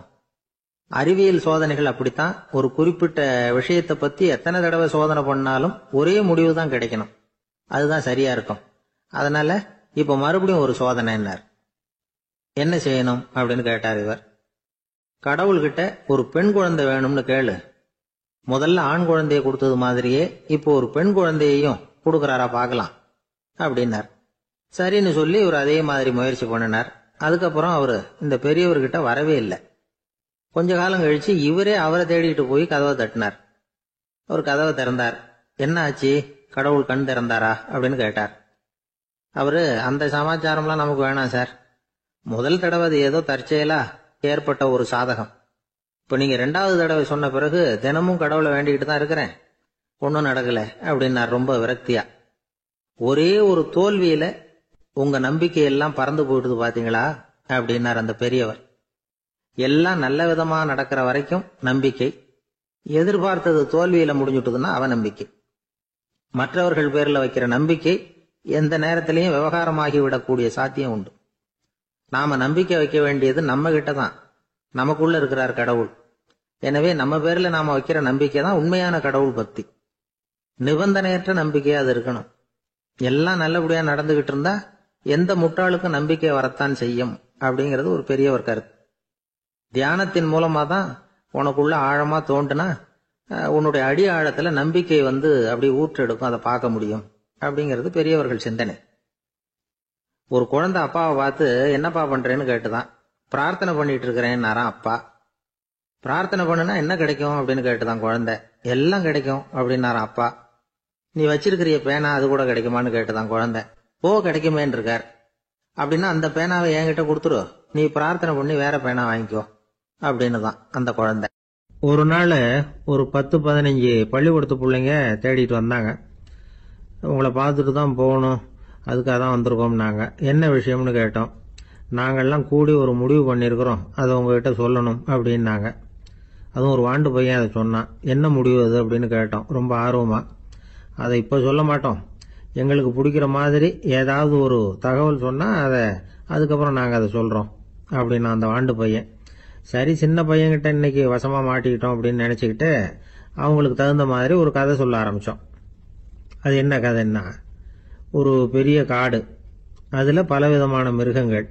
அறிவியல் சோதனைகள் அப்படித்தான். ஒரு குறிப்பிட்ட விஷயத்தை பத்தி எத்தனை தடவை சோதனை பண்ணாலும் ஒரே முடிவு தான் கிடைக்கணும். அதுதான் சரியா இருக்கும். அதனால இப்ப மறுபடியும் ஒரு சோதனைன்னார். என்ன செய்யணும் அப்படின்னு கேட்டார் இவர். கடவுள்கிட்ட ஒரு பெண் குழந்தை வேணும்னு கேளு. முதல்ல ஆண் குழந்தைய கொடுத்தது மாதிரியே இப்போ ஒரு பெண் குழந்தையையும் கொடுக்கறாரா பார்க்கலாம் அப்படின்னார். சரின்னு சொல்லி இவர் அதே மாதிரி முயற்சி பண்ணினார். அதுக்கப்புறம் அவரு இந்த பெரியவர்கிட்ட வரவே இல்லை. கொஞ்ச காலம் கழிச்சு இவரே அவரை தேடிட்டு போய் கதவை தட்டினார். அவர் கதவை திறந்தார். என்ன ஆச்சு, கடவுள் கண் திறந்தாரா அப்படின்னு கேட்டார். அவரு, அந்த சமாச்சாரம்லாம் நமக்கு வேணாம் சார். முதல் தடவை அது ஏதோ தற்செயலா ஏற்பட்ட ஒரு சாதகம். இப்ப நீங்க 2வது தடவை சொன்ன பிறகு தினமும் கடவுளை வேண்டிக்கிட்டு தான் இருக்கிறேன், ஒன்னும் நடக்கல அப்படின்னார் ரொம்ப விரக்தியா. ஒரே ஒரு தோல்வியில உங்க நம்பிக்கையெல்லாம் பறந்து போயிடுது பாத்தீங்களா அப்படின்னார் அந்த பெரியவர். எல்லாம் நல்ல விதமா நடக்கிற வரைக்கும் நம்பிக்கை, எதிர்பார்த்தது தோல்வியில முடிஞ்சுட்டுதுன்னா அவநம்பிக்கை. மற்றவர்கள் பேர்ல வைக்கிற நம்பிக்கை எந்த நேரத்திலையும் விவகாரமாகி விடக்கூடிய சாத்தியம் உண்டு. நாம நம்பிக்கை வைக்க வேண்டியது நம்ம கிட்ட தான். நமக்குள்ள இருக்கிறார் கடவுள். எனவே நம்ம பேர்ல நாம வைக்கிற நம்பிக்கை தான் உண்மையான கடவுள் பக்தி. நிபந்தனையற்ற நம்பிக்கையா அது இருக்கணும். எல்லாம் நல்லபடியா நடந்துகிட்டு இருந்தா எந்த முட்டாளுக்கும் நம்பிக்கை வரத்தான் செய்யும் அப்படிங்கிறது ஒரு பெரியவர் கருத்து. தியானத்தின் மூலமா தான் உனக்குள்ள ஆழமா தோண்டுனா உன்னுடைய அடி ஆழத்துல நம்பிக்கை அப்படி ஊற்றெடுக்கும், அதை பார்க்க முடியும் அப்படிங்கிறது பெரியவர்கள் சிந்தனை. ஒரு குழந்தை அப்பாவை பார்த்து என்னப்பா பண்றேன்னு கேட்டுதான். பிரார்த்தனை பண்ணிட்டு இருக்கிறேன்னாராம் அப்பா. பிரார்த்தனை பண்ணுனா என்ன கிடைக்கும் அப்படின்னு கேட்டுதான் குழந்தை. எல்லாம் கிடைக்கும் அப்படின்னாராம் அப்பா. நீ வச்சிருக்கிறிய பேனா அது கூட கிடைக்குமான்னு கேட்டுதான் குழந்தை. கிடைக்குமேன்னு இருக்கார். அப்படின்னா அந்த பேனாவை என்கிட்ட கொடுத்துரு, நீ பிரார்த்தனை பண்ணி வேற பேனா வாங்கிக்கோ அப்படின்னு தான் அந்த குழந்தை. ஒரு நாள் ஒரு 10-15 பள்ளிக்கூடத்து பிள்ளைங்க தேடிட்டு வந்தாங்க. உங்களை பார்த்துட்டு தான் போகணும், அதுக்காக தான் வந்திருக்கோம்னாங்க. என்ன விஷயம்னு கேட்டோம். நாங்கள்லாம் கூடி ஒரு முடிவு பண்ணியிருக்கிறோம், அதை உங்ககிட்ட சொல்லணும் அப்படின்னாங்க. அதுவும் ஒரு வாண்டு பையன் அதை சொன்னான். என்ன முடிவு அது அப்படின்னு கேட்டோம் ரொம்ப ஆர்வமா. அதை இப்போ சொல்ல மாட்டோம், எங்களுக்கு பிடிக்கிற மாதிரி ஏதாவது ஒரு தகவல் சொன்னால் அதுக்கப்புறம் நாங்கள் அதை சொல்கிறோம் அப்படின்னா அந்த வாண்டு பையன். சரி, சின்ன பையன்கிட்ட இன்னைக்கு வசமாக மாட்டிக்கிட்டோம் அப்படின்னு நினச்சிக்கிட்டு அவங்களுக்கு தகுந்த மாதிரி ஒரு கதை சொல்ல ஆரம்பித்தோம். அது என்ன கதைன்னா, ஒரு பெரிய காடு, அதில் பலவிதமான மிருகங்கள்.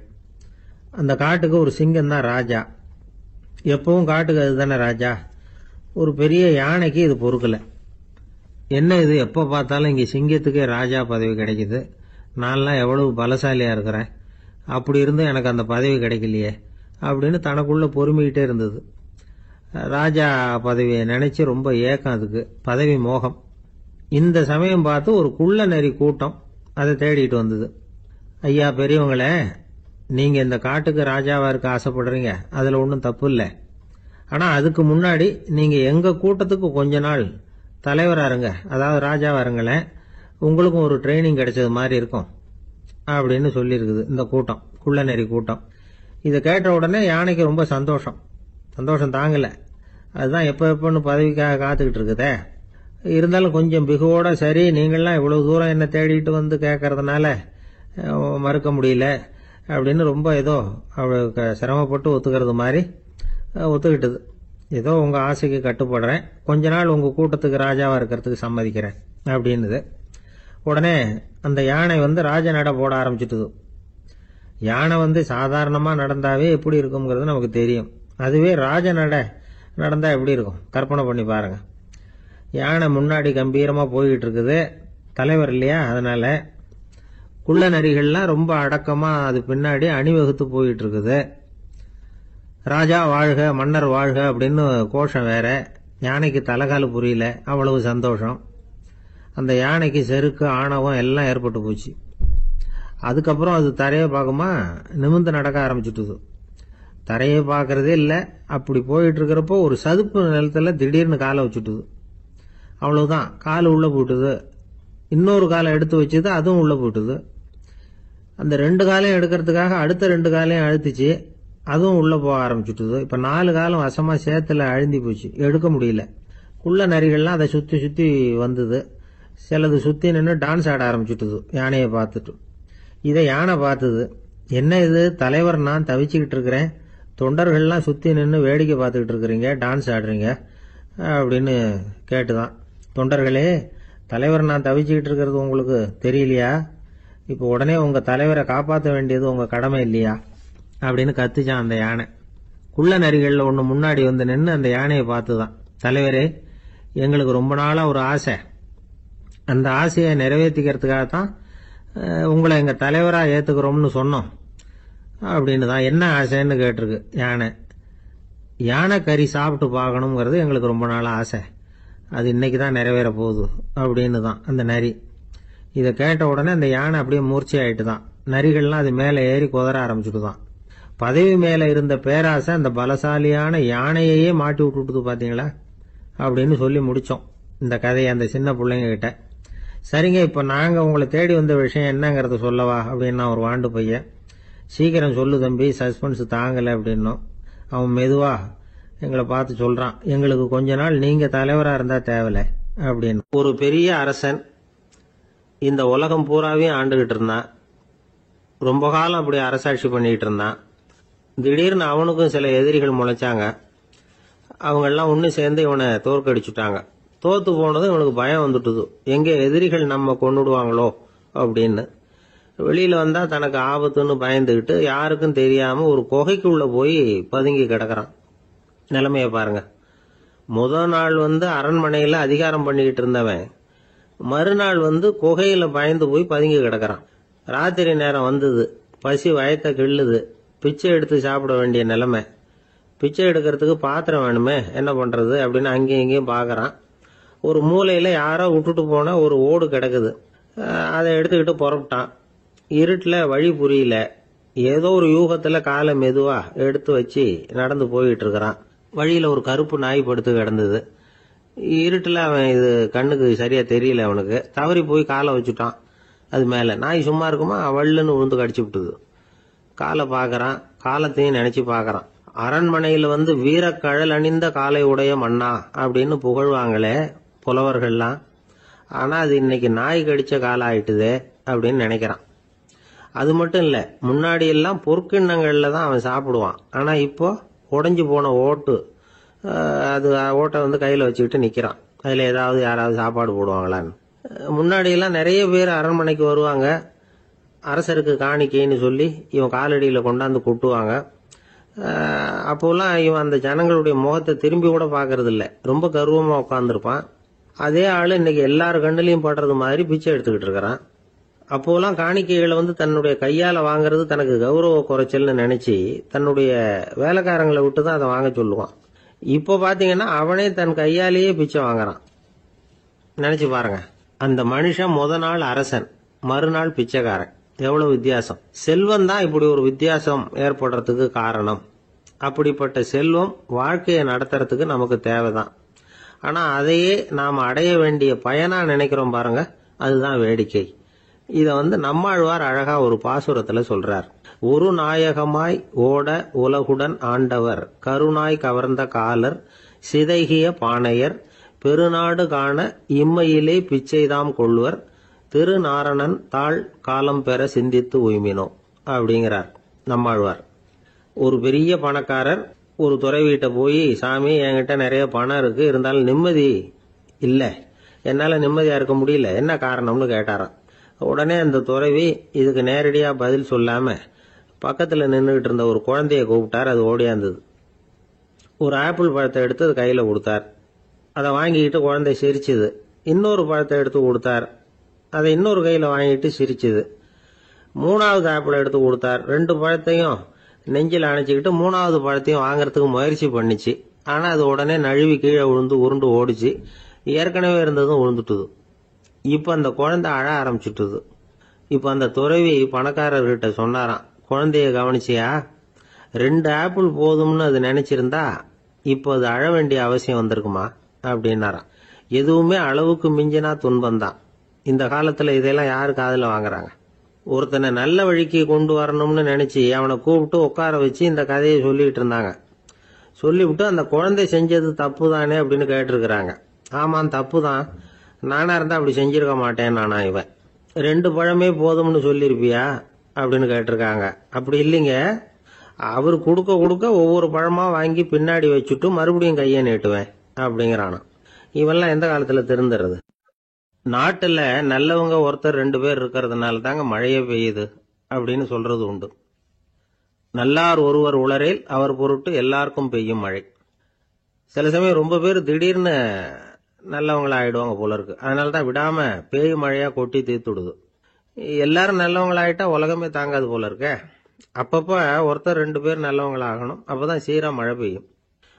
அந்த காட்டுக்கு ஒரு சிங்கம் தான் ராஜா. எப்பவும் காட்டுக்கு அதுதானே ராஜா. ஒரு பெரிய யானைக்கு இது பொறுக்கலை. என்ன இது, எப்போ பார்த்தாலும் இங்கே சிங்கத்துக்கே ராஜா பதவி கிடைக்குது, நான்லாம் எவ்வளவு பலசாலியாக இருக்கிறேன், அப்படி இருந்தும் எனக்கு அந்த பதவி கிடைக்கலையே அப்படின்னு தனக்குள்ளே பொறுமிக்கிட்டே இருந்தது. ராஜா பதவியை நினச்சி ரொம்ப ஏக்கம், அதுக்கு பதவி மோகம். இந்த சமயம் பார்த்து ஒரு குள்ள நரி கூட்டம் அதை தேடிட்டு வந்தது. ஐயா பெரியவங்களே, நீங்கள் இந்த காட்டுக்கு ராஜாவாக இருக்க ஆசைப்படுறீங்க, அதில் ஒன்றும் தப்பு இல்லை. ஆனால் அதுக்கு முன்னாடி நீங்கள் எங்கள் கூட்டத்துக்கு கொஞ்ச நாள் தலைவராக இருங்க, அதாவது ராஜாவாக இருங்களேன், உங்களுக்கும் ஒரு ட்ரைனிங் கிடைச்சது மாதிரி இருக்கும் அப்படின்னு சொல்லியிருக்குது இந்த கூட்டம், குள்ள நரி கூட்டம். இதை கேட்ட உடனே யானைக்கு ரொம்ப சந்தோஷம் தாங்கலை. அதுதான் எப்போன்னு பதவிக்காக காத்துக்கிட்டு இருக்குதே. இருந்தாலும் கொஞ்சம் பிகுவோட, சரி நீங்கள்லாம் இவ்வளவு தூரம் என்ன தேடிட்டு வந்து கேட்கறதுனால மறுக்க முடியல அப்படின்னு ரொம்ப ஏதோ அவளுக்கு சிரமப்பட்டு ஒத்துக்கிறது மாதிரி ஒத்துக்கிட்டது. ஏதோ உங்கள் ஆசைக்கு கட்டுப்படுறேன், கொஞ்ச நாள் உங்கள் கூட்டத்துக்கு ராஜாவாக இருக்கிறதுக்கு சம்மதிக்கிறேன் அப்படின்னுது. உடனே அந்த யானை ராஜ நட போட ஆரம்பிச்சுட்டுது. யானை சாதாரணமாக நடந்தாவே எப்படி இருக்குங்கிறது நமக்கு தெரியும். அதுவே ராஜ நட நடந்தால் எப்படி இருக்கும் கற்பனை பண்ணி பாருங்க. யானை முன்னாடி கம்பீரமாக போய்கிட்டு இருக்குது, தலைவர் இல்லையா, அதனால குள்ள நரிகள்லாம் ரொம்ப அடக்கமாக அது பின்னாடி அணிவகுத்து போயிட்டு இருக்குது. ராஜா வாழ்க, மன்னர் வாழ்க அப்படின்னு கோஷம் வேற. யானைக்கு தலைகால் புரியல, அவ்வளவு சந்தோஷம். அந்த யானைக்கு செருக்கு ஆணவம் எல்லாம் ஏற்பட்டு போச்சு. அதுக்கப்புறம் அது தரையை பார்க்குமா, நிமிர்ந்து நடக்க ஆரம்பிச்சுட்டுது. தரையை பார்க்கறதே இல்லை. அப்படி போயிட்டு இருக்கிறப்போ ஒரு சதுப்பு நிலத்துல திடீர்னு காலை வச்சுட்டுது. அவ்வளவுதான், கால் உள்ள போட்டுது. இன்னொரு காலை எடுத்து வச்சுது, அதுவும் உள்ள போட்டுது. அந்த 2 காலையும் எடுக்கிறதுக்காக அடுத்த 2 காலையும் அழுத்திச்சு, அதுவும் உள்ள போக ஆரம்பிச்சுட்டுது. இப்ப 4 காலம் வசமா சேத்துல அழுந்தி போச்சு, எடுக்க முடியல. குள்ள நரிகள்லாம் அதை சுத்தி சுத்தி வந்தது. சிலது சுத்தி நின்று டான்ஸ் ஆட ஆரம்பிச்சுட்டுது யானையை பார்த்துட்டு. இதை யானை பார்த்தது. என்ன இது, தலைவர் நான் தவிச்சுக்கிட்டு இருக்கிறேன், தொண்டர்கள்லாம் சுத்தி நின்று வேடிக்கை பார்த்துக்கிட்டு இருக்கிறீங்க, டான்ஸ் ஆடுறீங்க அப்படின்னு கேட்டுதான். தொண்டர்களே, தலைவர் நான் தவிச்சுக்கிட்டு இருக்கிறது உங்களுக்கு தெரியலையா? இப்போ உடனே உங்க தலைவரை காப்பாற்ற வேண்டியது உங்க கடமை இல்லையா அப்படின்னு கத்துச்சான் அந்த யானை. குள்ள நரிகள்ல ஒன்று முன்னாடி நின்று அந்த யானையை பார்த்துதான், தலைவரே எங்களுக்கு ரொம்ப நாளா ஒரு ஆசை, அந்த ஆசையை நிறைவேற்றிக்கிறதுக்காகத்தான் உங்களை எங்க தலைவரா ஏத்துக்கிறோம்னு சொன்னோம் அப்படின்னு தான். என்ன ஆசைன்னு கேட்டிருக்கு யானை. யானை கறி சாப்பிட்டு பார்க்கணுங்கிறது எங்களுக்கு ரொம்ப நாள் ஆசை, அது இன்னைக்கு தான் நிறைவேற போகுது அப்படின்னு தான் அந்த நரி. இதை கேட்ட உடனே அந்த யானை அப்படியே மூர்ச்சி ஆயிட்டு தான். நரிகள்லாம் அது மேலே ஏறி குதற ஆரம்பிச்சுட்டு தான். பதவி மேலே இருந்த பேராசை அந்த பலசாலியான யானையையே மாட்டி விட்டுட்டு பாத்தீங்களா அப்படின்னு சொல்லி முடிச்சோம் இந்த கதையை அந்த சின்ன பிள்ளைங்க கிட்ட. சரிங்க, இப்போ நாங்கள் உங்களை தேடி வந்த விஷயம் என்னங்கிறத சொல்லவா அப்படின்னா ஒரு வாண்டு பையன். சீக்கிரம் சொல்லு தம்பி, சஸ்பென்ஸ் தாங்கலை அப்படின்னோம். அவன் மெதுவா எங்களை பார்த்து சொல்றான், எங்களுக்கு கொஞ்ச நாள் நீங்க தலைவரா இருந்தா தேவலை அப்படின்னு. ஒரு பெரிய அரசன் இந்த உலகம் பூராவையும் ஆண்டுகிட்டு இருந்தான். ரொம்ப காலம் அப்படி அரசாட்சி பண்ணிட்டு இருந்தான். திடீர்னு அவனுக்கும் சில எதிரிகள் முளைச்சாங்க. அவங்கெல்லாம் ஒன்று சேர்ந்து இவனை தோற்கடிச்சுட்டாங்க. தோத்து போனதும் இவனுக்கு பயம் வந்துட்டுது, எங்கே எதிரிகள் நம்ம கொண்டுடுவாங்களோ அப்படின்னு. வெளியில வந்தா தனக்கு ஆபத்துன்னு பயந்துகிட்டு யாருக்கும் தெரியாம ஒரு குகைக்குள்ள போய் பதுங்கி கிடக்குறான். நிலைமைய பாருங்க. முதல் நாள் அரண்மனையில அதிகாரம் பண்ணிக்கிட்டு இருந்தவன் மறுநாள் குகையில பயந்து போய் பதுங்கி கிடக்குறான். ராத்திரி நேரம் வந்தது, பசி வயத்தை கிள்ளுது, பிச்சை எடுத்து சாப்பிட வேண்டிய நிலைமை. பிச்சை எடுக்கிறதுக்கு பாத்திரம் வேணுமே, என்ன பண்றது அப்படின்னு அங்கேயும் இங்கேயும் பாக்குறான். ஒரு மூலையில யாரோ விட்டுட்டு போன ஒரு ஓடு கிடக்குது, அதை எடுத்துக்கிட்டு புறப்பட்டான். இருட்டுல வழி புரியல, ஏதோ ஒரு யூகத்துல காலை மெதுவா எடுத்து வச்சு நடந்து போயிட்டு இருக்கிறான். வழியில ஒரு கருப்பு நாய் படுத்து கிடந்தது. இருட்டுல அவன் இது கண்ணுக்கு சரியா தெரியல, அவனுக்கு தவறி போய் காலை வச்சுட்டான் அது மேல. நாய் சும்மா இருக்குமா, வள்ளுன்னு உழுந்து கடிச்சு விட்டுது. காலை பாக்குறான், காலத்தையும் நினைச்சு பாக்குறான். அரண்மனையில வந்து வீரக்கழல் அணிந்த காலை உடைய மன்னா அப்படின்னு புகழ்வாங்களே புலவர்கள்லாம். ஆனா அது இன்னைக்கு நாய் கடிச்ச காலம் ஆயிட்டுதே அப்படின்னு நினைக்கிறான். அது மட்டும் இல்ல, முன்னாடி எல்லாம் பொற்கிண்ணங்கள்ல தான் அவன் சாப்பிடுவான். ஆனா இப்போ உடைஞ்சு போன ஓட்டு, அது ஓட்டை வந்து கையில வச்சுக்கிட்டு நிக்கிறான். அதுல ஏதாவது யாராவது சாப்பாடு போடுவாங்களான்னு. முன்னாடி எல்லாம் நிறைய பேர் அரண்மனைக்கு வருவாங்க. அரசருக்கு காணிக்கைன்னு சொல்லி இவன் காலடியில கொண்டாந்து கொட்டுவாங்க. அப்போல்லாம் இவன் அந்த ஜனங்களுடைய முகத்தை திரும்பி கூட பாக்குறது இல்ல, ரொம்ப கர்வமா உட்காந்துருப்பான். அதே ஆளு இன்னைக்கு எல்லார் கண்ணிலையும் படுறது மாதிரி பிச்சை எடுத்துக்கிட்டு இருக்கிறான். அப்போலாம் காணிக்கைகளை வந்து தன்னுடைய கையால வாங்குறது தனக்கு கௌரவ குறைச்சல்னு நினைச்சு தன்னுடைய வேலைக்காரங்களை விட்டு தான் அதை வாங்க சொல்லுவான். இப்போ பாத்தீங்கன்னா அவனே தன் கையாலேயே பிச்சை வாங்குறான். நினைச்சு பாருங்க, அந்த மனுஷன் முத நாள் அரசன், மறுநாள் பிச்சைக்காரன். எவ்வளவு வித்தியாசம்! செல்வம் தான் இப்படி ஒரு வித்தியாசம் ஏற்படுறதுக்கு காரணம். அப்படிப்பட்ட செல்வம் வாழ்க்கையை நடத்துறதுக்கு நமக்கு தேவைதான். ஆனா அதையே நாம் அடைய வேண்டிய பயனா நினைக்கிறோம் பாருங்க, அதுதான் வேடிக்கை. இத வந்து நம்மாழ்வார் அழகா ஒரு பாசுரத்துல சொல்றார். ஒரு நாயகமாய் ஓட உலகுடன் ஆண்டவர், கருணாய் கவர்ந்த காலர், சிதைகிய பானையர், பெருநாடு காண இம்மையிலே பிச்சைதாம் கொள்வர், திருநாரணன் தாழ் காலம் பெற சிந்தித்து உய்மினோ அப்படிங்கிறார் நம்மாழ்வார். ஒரு பெரிய பணக்காரர் ஒரு துறவிகிட்ட போய், சாமி என்கிட்ட நிறைய பணம் இருக்கு, இருந்தாலும் நிம்மதி இல்ல, என்னால நிம்மதியா இருக்க முடியல, என்ன காரணம்னு கேட்டாராம். உடனே அந்த துறவி இதுக்கு நேரடியா பதில் சொல்லாம பக்கத்துல நின்றுகிட்டு இருந்த ஒரு குழந்தைய கூப்பிட்டார். அது ஓடியாந்தது. ஒரு ஆப்பிள் பழத்தை எடுத்து அது கையில கொடுத்தார். அதை வாங்கிக்கிட்டு குழந்தை சிரிச்சுது. இன்னொரு பழத்தை எடுத்து கொடுத்தார். அதை இன்னொரு கையில வாங்கிட்டு சிரிச்சுது. மூணாவது ஆப்பிள் எடுத்து கொடுத்தார். 2 பழத்தையும் நெஞ்சில் அணைச்சிக்கிட்டு 3வது பழத்தையும் வாங்கறதுக்கு முயற்சி பண்ணிச்சு. ஆனா அது உடனே நழுவி கீழே விழுந்து உருண்டு ஓடிச்சு. ஏற்கனவே இருந்ததும் விழுந்துட்டுது. இப்ப அந்த குழந்தை அழ ஆரம்பிச்சுட்டுது. இப்ப அந்த துறவி பணக்காரர்கிட்ட சொன்னாராம், குழந்தைய கவனிச்சியா? 2 ஆப்பிள் போதும்னு அது நினைச்சிருந்தா இப்போ அது அழ வேண்டிய அவசியம் வந்திருக்குமா அப்படின்னாராம். எதுவுமே அளவுக்கு மிஞ்சினா துன்பம்தான். இந்த காலத்துல இதெல்லாம் யாரு காதுல வாங்குறாங்க? ஒருத்தனை நல்ல வழிக்கு கொண்டு வரணும்னு நினைச்சு அவனை கூப்பிட்டு உட்கார வச்சு இந்த கதையை சொல்லிட்டு இருந்தாங்க. சொல்லிவிட்டு அந்த குழந்தை செஞ்சது தப்பு தானே அப்படின்னு கேட்டிருக்கிறாங்க. ஆமாம், தப்பு தான், நானா இருந்தா அப்படி செஞ்சிருக்க மாட்டேன் நானா இவன். 2 பழமே போதும்னு சொல்லிருப்பியா அப்படின்னு கேட்டிருக்காங்க. அப்படி இல்லைங்க, அவர் கொடுக்க கொடுக்க ஒவ்வொரு பழமா வாங்கி பின்னாடி வச்சுட்டு மறுபடியும் கையை நீட்டுவேன் அப்படிங்கிறானா. இவெல்லாம் எந்த காலத்துல திருந்துறது? நாட்டுல நல்லவங்க ஒருத்தர் 2 பேர் இருக்கிறதுனால தாங்க மழையே பெய்யுது அப்படின்னு சொல்றது உண்டு. நல்லார் ஒருவர் உளரேல் அவர் பொருட்டு எல்லாருக்கும் பெய்யும் மழை. சில சமயம் ரொம்ப பேர் திடீர்னு நல்லவங்களா ஆயிடுவாங்க போல இருக்கு. அதனாலதான் விடாம பேய் மழையா கொட்டி தீர்த்துடுது. எல்லாரும் நல்லவங்களாயிட்டா உலகமே தாங்காது போல இருக்க. அப்பப்ப ஒருத்தர் 2 பேர் நல்லவங்களாகணும், அப்பதான் சீரா மழை பெய்யும்.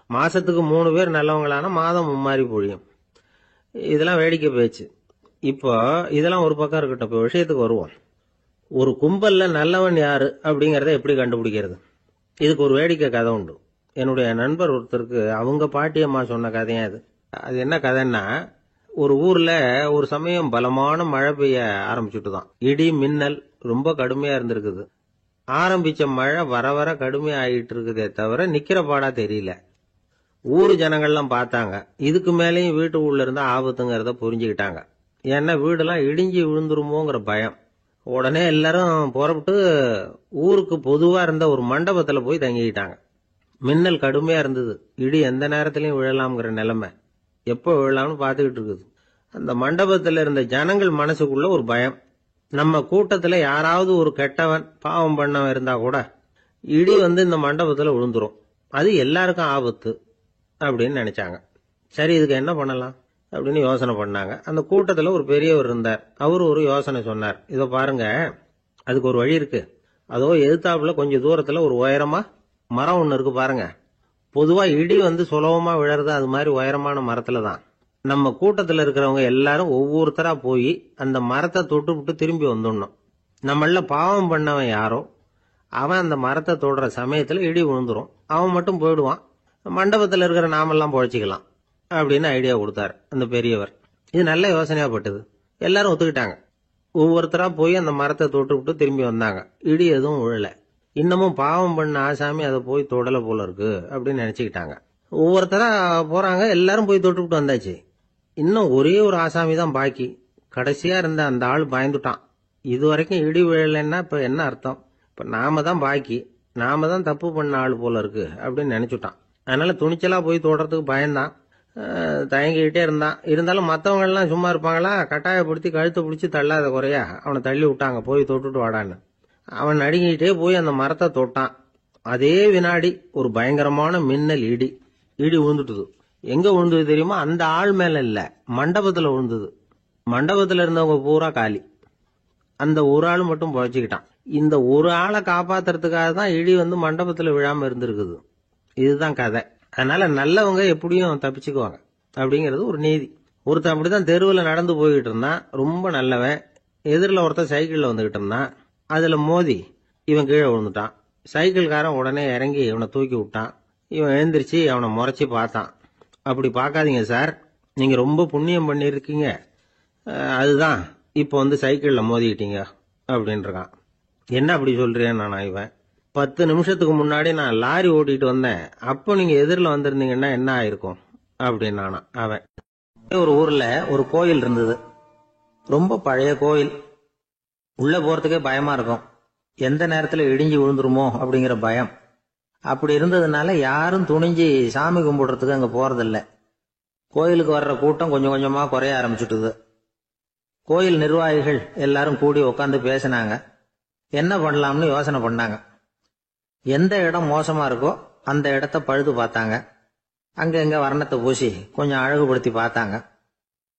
மாசத்துக்கு 3 பேர் நல்லவங்களானா மாதம் மும்மாரி பொழியும். இதெல்லாம் வேடிக்கை பேச்சு. இப்போ இதெல்லாம் ஒரு பக்கம் இருக்கட்டும், இப்போ விஷயத்துக்கு வருவோம். ஒரு கும்பல்ல நல்லவன் யாரு அப்படிங்கறத எப்படி கண்டுபிடிக்கிறது? இதுக்கு ஒரு வேடிக்கை கதை உண்டு. என்னுடைய நண்பர் ஒருத்தருக்கு அவங்க பாட்டியம்மா சொன்ன கதையா அது. அது என்ன கதைன்னா, ஒரு ஊர்ல ஒரு சமயம் பலமான மழை பெய்ய ஆரம்பிச்சுட்டுதான். இடி மின்னல் ரொம்ப கடுமையா இருந்திருக்குது. ஆரம்பிச்ச மழை வர வர கடுமையா ஆகிட்டு இருக்குதே தவிர நிக்கிற பாடா தெரியல. ஊரு ஜனங்கள்லாம் பார்த்தாங்க. இதுக்கு மேலேயும் வீட்டுக்குள்ள இருந்தா ஆபத்துங்கிறத புரிஞ்சுக்கிட்டாங்க. ஏன்னா வீடெல்லாம் இடிஞ்சு விழுந்துருமோங்கிற பயம். உடனே எல்லாரும் புறப்பட்டு ஊருக்கு பொதுவா இருந்த ஒரு மண்டபத்துல போய் தங்கிக்கிட்டாங்க. மின்னல் கடுமையா இருந்தது. இடி எந்த நேரத்திலையும் விழலாம்ங்கிற நிலைமை. எப்போ விழலாம்னு பாத்துக்கிட்டு இருக்குது. அந்த மண்டபத்துல இருந்த ஜனங்கள் மனசுக்குள்ள ஒரு பயம். நம்ம கூட்டத்துல யாராவது ஒரு கெட்டவன் பாவம் பண்ணவன் இருந்தா கூட இடி வந்து இந்த மண்டபத்துல விழுந்துரும், அது எல்லாருக்கும் ஆபத்து அப்படின்னு நினைச்சாங்க. சரி, இதுக்கு என்ன பண்ணலாம் அப்படின்னு யோசனை பண்ணாங்க. அந்த கூட்டத்துல ஒரு பெரியவர் இருந்தார். அவரு ஒரு யோசனை சொன்னார். இதோ பாருங்க, அதுக்கு ஒரு வழி இருக்கு. அதோ எதிர்த்தாப்புல கொஞ்சம் தூரத்துல ஒரு உயரமா மரம் ஒண்ணு இருக்கு பாருங்க. பொதுவா இடி வந்து சுலபமா விழறது அது மாதிரி உயரமான மரத்துல தான். நம்ம கூட்டத்துல இருக்கிறவங்க எல்லாரும் ஒவ்வொருத்தரா போய் அந்த மரத்தை தொட்டு விட்டு திரும்பி வந்துடணும். நம்மள பாவம் பண்ணவன் யாரோ அவன் அந்த மரத்தை தொடுற சமயத்துல இடி விழுந்துரும், அவன் மட்டும் போயிடுவான், மண்டபத்துல இருக்கிற நாமெல்லாம் பொழைச்சிக்கலாம் அப்படின்னு ஐடியா கொடுத்தாரு அந்த பெரியவர். இது நல்ல யோசனையா பட்டது. எல்லாரும் ஒத்துக்கிட்டாங்க. ஒவ்வொருத்தரா போய் அந்த மரத்தை தொட்டு விட்டு திரும்பி வந்தாங்க. இடி எதுவும் விழல. இன்னமும் பாவம் பண்ண ஆசாமி அதை போய் தொடல போல இருக்கு அப்படின்னு நினைச்சுக்கிட்டாங்க. ஒவ்வொருத்தரா போறாங்க, எல்லாரும் போய் தொட்டுக்கிட்டு வந்தாச்சு. இன்னும் ஒரே ஒரு ஆசாமி தான் பாக்கி. கடைசியா இருந்த அந்த ஆள் பயந்துட்டான். இது வரைக்கும் இடி விழலைன்னா இப்ப என்ன அர்த்தம்? இப்ப நாம தான் பாக்கி, நாம தான் தப்பு பண்ண ஆள் போல இருக்கு அப்படின்னு நினைச்சுட்டான். அதனால துணிச்சலா போய் தொடுறதுக்கு பயந்தான், தயங்கிக்கிட்டே இருந்தான். இருந்தாலும் மற்றவங்க எல்லாம் சும்மா இருப்பாங்களா? கட்டாயப்படுத்தி கழுத்தை பிடிச்சி தள்ளாத குறையா அவனை தள்ளி விட்டாங்க, போய் தொட்டுட்டு வாடான்னு. அவன் நடுங்கிட்டே போய் அந்த மரத்தை தொட்டான். அதே வினாடி ஒரு பயங்கரமான மின்னல் இடி விழுந்துட்டுது. எங்க விழுந்தது தெரியுமா? அந்த ஆள் மேல இல்ல, மண்டபத்துல விழுந்தது. மண்டபத்துல இருந்தவங்க பூரா காலி. அந்த ஒரு ஆள் மட்டும் பொழைச்சிக்கிட்டான். இந்த ஒரு ஆளை காப்பாத்துறதுக்காக தான் இடி மண்டபத்துல விழாம இருந்திருக்குது. இதுதான் கதை. அதனால நல்லவங்க எப்படியும் தப்பிச்சுக்குவாங்க அப்படிங்கிறது ஒரு நீதி. ஒருத்தன் அப்படிதான் தெருவில் நடந்து போய்கிட்டு இருந்தான், ரொம்ப நல்லவன். எதிரில் ஒருத்தன் சைக்கிள்ல வந்துகிட்டு இருந்தான். அதுல மோதி இவன் கீழே விழுந்துட்டான். சைக்கிள்காரன் உடனே இறங்கி இவனை தூக்கி விட்டான். இவன் எழுந்திரிச்சு அவனை முறைச்சி பார்த்தான். அப்படி பார்க்காதீங்க சார், நீங்க ரொம்ப புண்ணியம் பண்ணிருக்கீங்க, அதுதான் இப்போ சைக்கிள்ல மோதிக்கிட்டீங்க அப்படின்றான். என்ன அப்படி சொல்றேன் நானா? இவன் 10 நிமிஷத்துக்கு முன்னாடி நான் லாரி ஓட்டிட்டு வந்தேன், அப்போ நீங்க எதிரில் வந்திருந்தீங்கன்னா என்ன ஆயிருக்கும் அப்படின்னானா அவன். ஒரு ஊர்ல ஒரு கோயில் இருந்தது, ரொம்ப பழைய கோயில். உள்ள போறதுக்கே பயமா இருக்கும், எந்த நேரத்துல இடிஞ்சு விழுந்துருமோ அப்படிங்கிற பயம். அப்படி இருந்ததுனால யாரும் துணிஞ்சு சாமி கும்பிடுறதுக்கு அங்க போறதில்ல. கோயிலுக்கு வர்ற கூட்டம் கொஞ்சம் கொஞ்சமா குறைய ஆரம்பிச்சுட்டுது. கோயில் நிர்வாகிகள் எல்லாரும் கூடி உட்காந்து பேசினாங்க. என்ன பண்ணலாம்னு யோசனை பண்ணாங்க. எந்த இடம் மோசமா இருக்கோ அந்த இடத்த பழுது பார்த்தாங்க. அங்க எங்க வர்ணத்தை பூசி கொஞ்சம் அழகுபடுத்தி பார்த்தாங்க.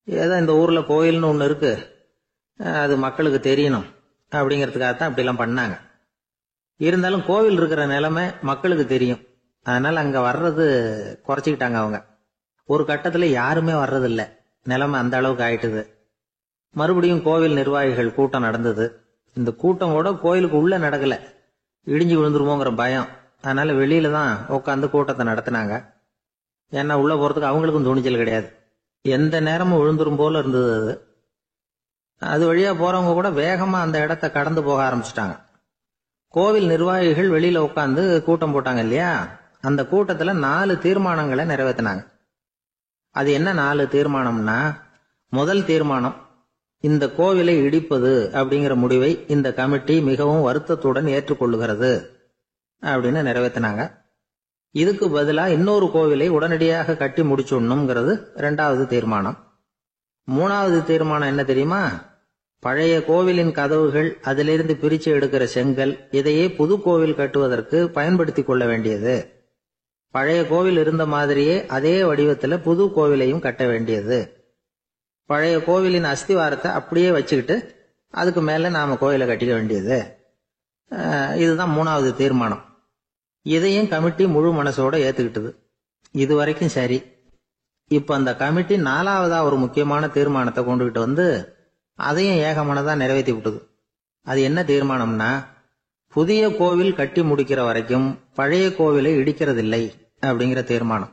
ஏதோ இந்த ஊர்ல கோயில்னு ஒண்ணு இருக்கு, அது மக்களுக்கு தெரியணும் அப்படிங்கிறதுக்காகத்தான் அப்படிலாம் பண்ணாங்க. இருந்தாலும் கோவில் இருக்கிற நிலைமை மக்களுக்கு தெரியும், அதனால அங்க வர்றது குறைச்சிக்கிட்டாங்க அவங்க. ஒரு கட்டத்துல யாருமே வர்றதில்ல, நிலைமை அந்த அளவுக்கு ஆயிட்டுது. மறுபடியும் கோவில் நிர்வாகிகள் கூட்டம் நடந்தது. இந்த கூட்டம் கூட கோயிலுக்கு உள்ள நடக்கல, இடிஞ்சு விழுந்துருமோங்கிற பயம். அதனால வெளியில தான் உட்காந்து கூட்டத்தை நடத்தினாங்க. ஏன்னா உள்ள போறதுக்கு அவங்களுக்கும் துணிச்சல் கிடையாது, எந்த நேரமும் விழுந்துரும் போல இருந்தது அது. அது வழியா போறவங்க கூட வேகமா அந்த இடத்த கடந்து போக ஆரம்பிச்சுட்டாங்க. கோவில் நிர்வாகிகள் வெளியில உட்காந்து கூட்டம் போட்டாங்க இல்லையா, அந்த கூட்டத்துல 4 தீர்மானங்களை நிறைவேற்றினாங்க. அது என்ன 4 தீர்மானம்னா, முதல் தீர்மானம், இந்த கோவிலை இடிப்பது அப்படிங்கிற முடிவை இந்த கமிட்டி மிகவும் வருத்தத்துடன் ஏற்றுக்கொள்ளுகிறது அப்படின்னு நிறைவேற்றினாங்க. இதுக்கு பதிலா இன்னொரு கோவிலை உடனடியாக கட்டி முடிச்சுடணுங்கிறது 2வது தீர்மானம். 3வது தீர்மானம் என்ன தெரியுமா? பழைய கோவிலின் கதவுகள், அதிலிருந்து பிரிச்சு எடுக்கிற செங்கல், இதையே புது கோவில் கட்டுவதற்கு பயன்படுத்தி கொள்ள வேண்டியது. பழைய கோவில் இருந்த மாதிரியே அதே வடிவத்துல புது கோவிலையும் கட்ட வேண்டியது. பழைய கோவிலின் அஸ்திவாரத்தை அப்படியே வச்சுக்கிட்டு அதுக்கு மேல நாம கோயிலை கட்டிக்க வேண்டியது. இதுதான் 3வது தீர்மானம். இதையும் கமிட்டி முழு மனசோட ஏத்துக்கிட்டது. இது வரைக்கும் சரி. இப்ப அந்த கமிட்டி 4வதா ஒரு முக்கியமான தீர்மானத்தை கொண்டுகிட்டு அதையும் ஏகமனதா நிறைவேற்றி விட்டது. அது என்ன தீர்மானம்னா, புதிய கோவில் கட்டி முடிக்கிற வரைக்கும் பழைய கோவிலை இடிக்கிறதில்லை அப்படிங்கிற தீர்மானம்.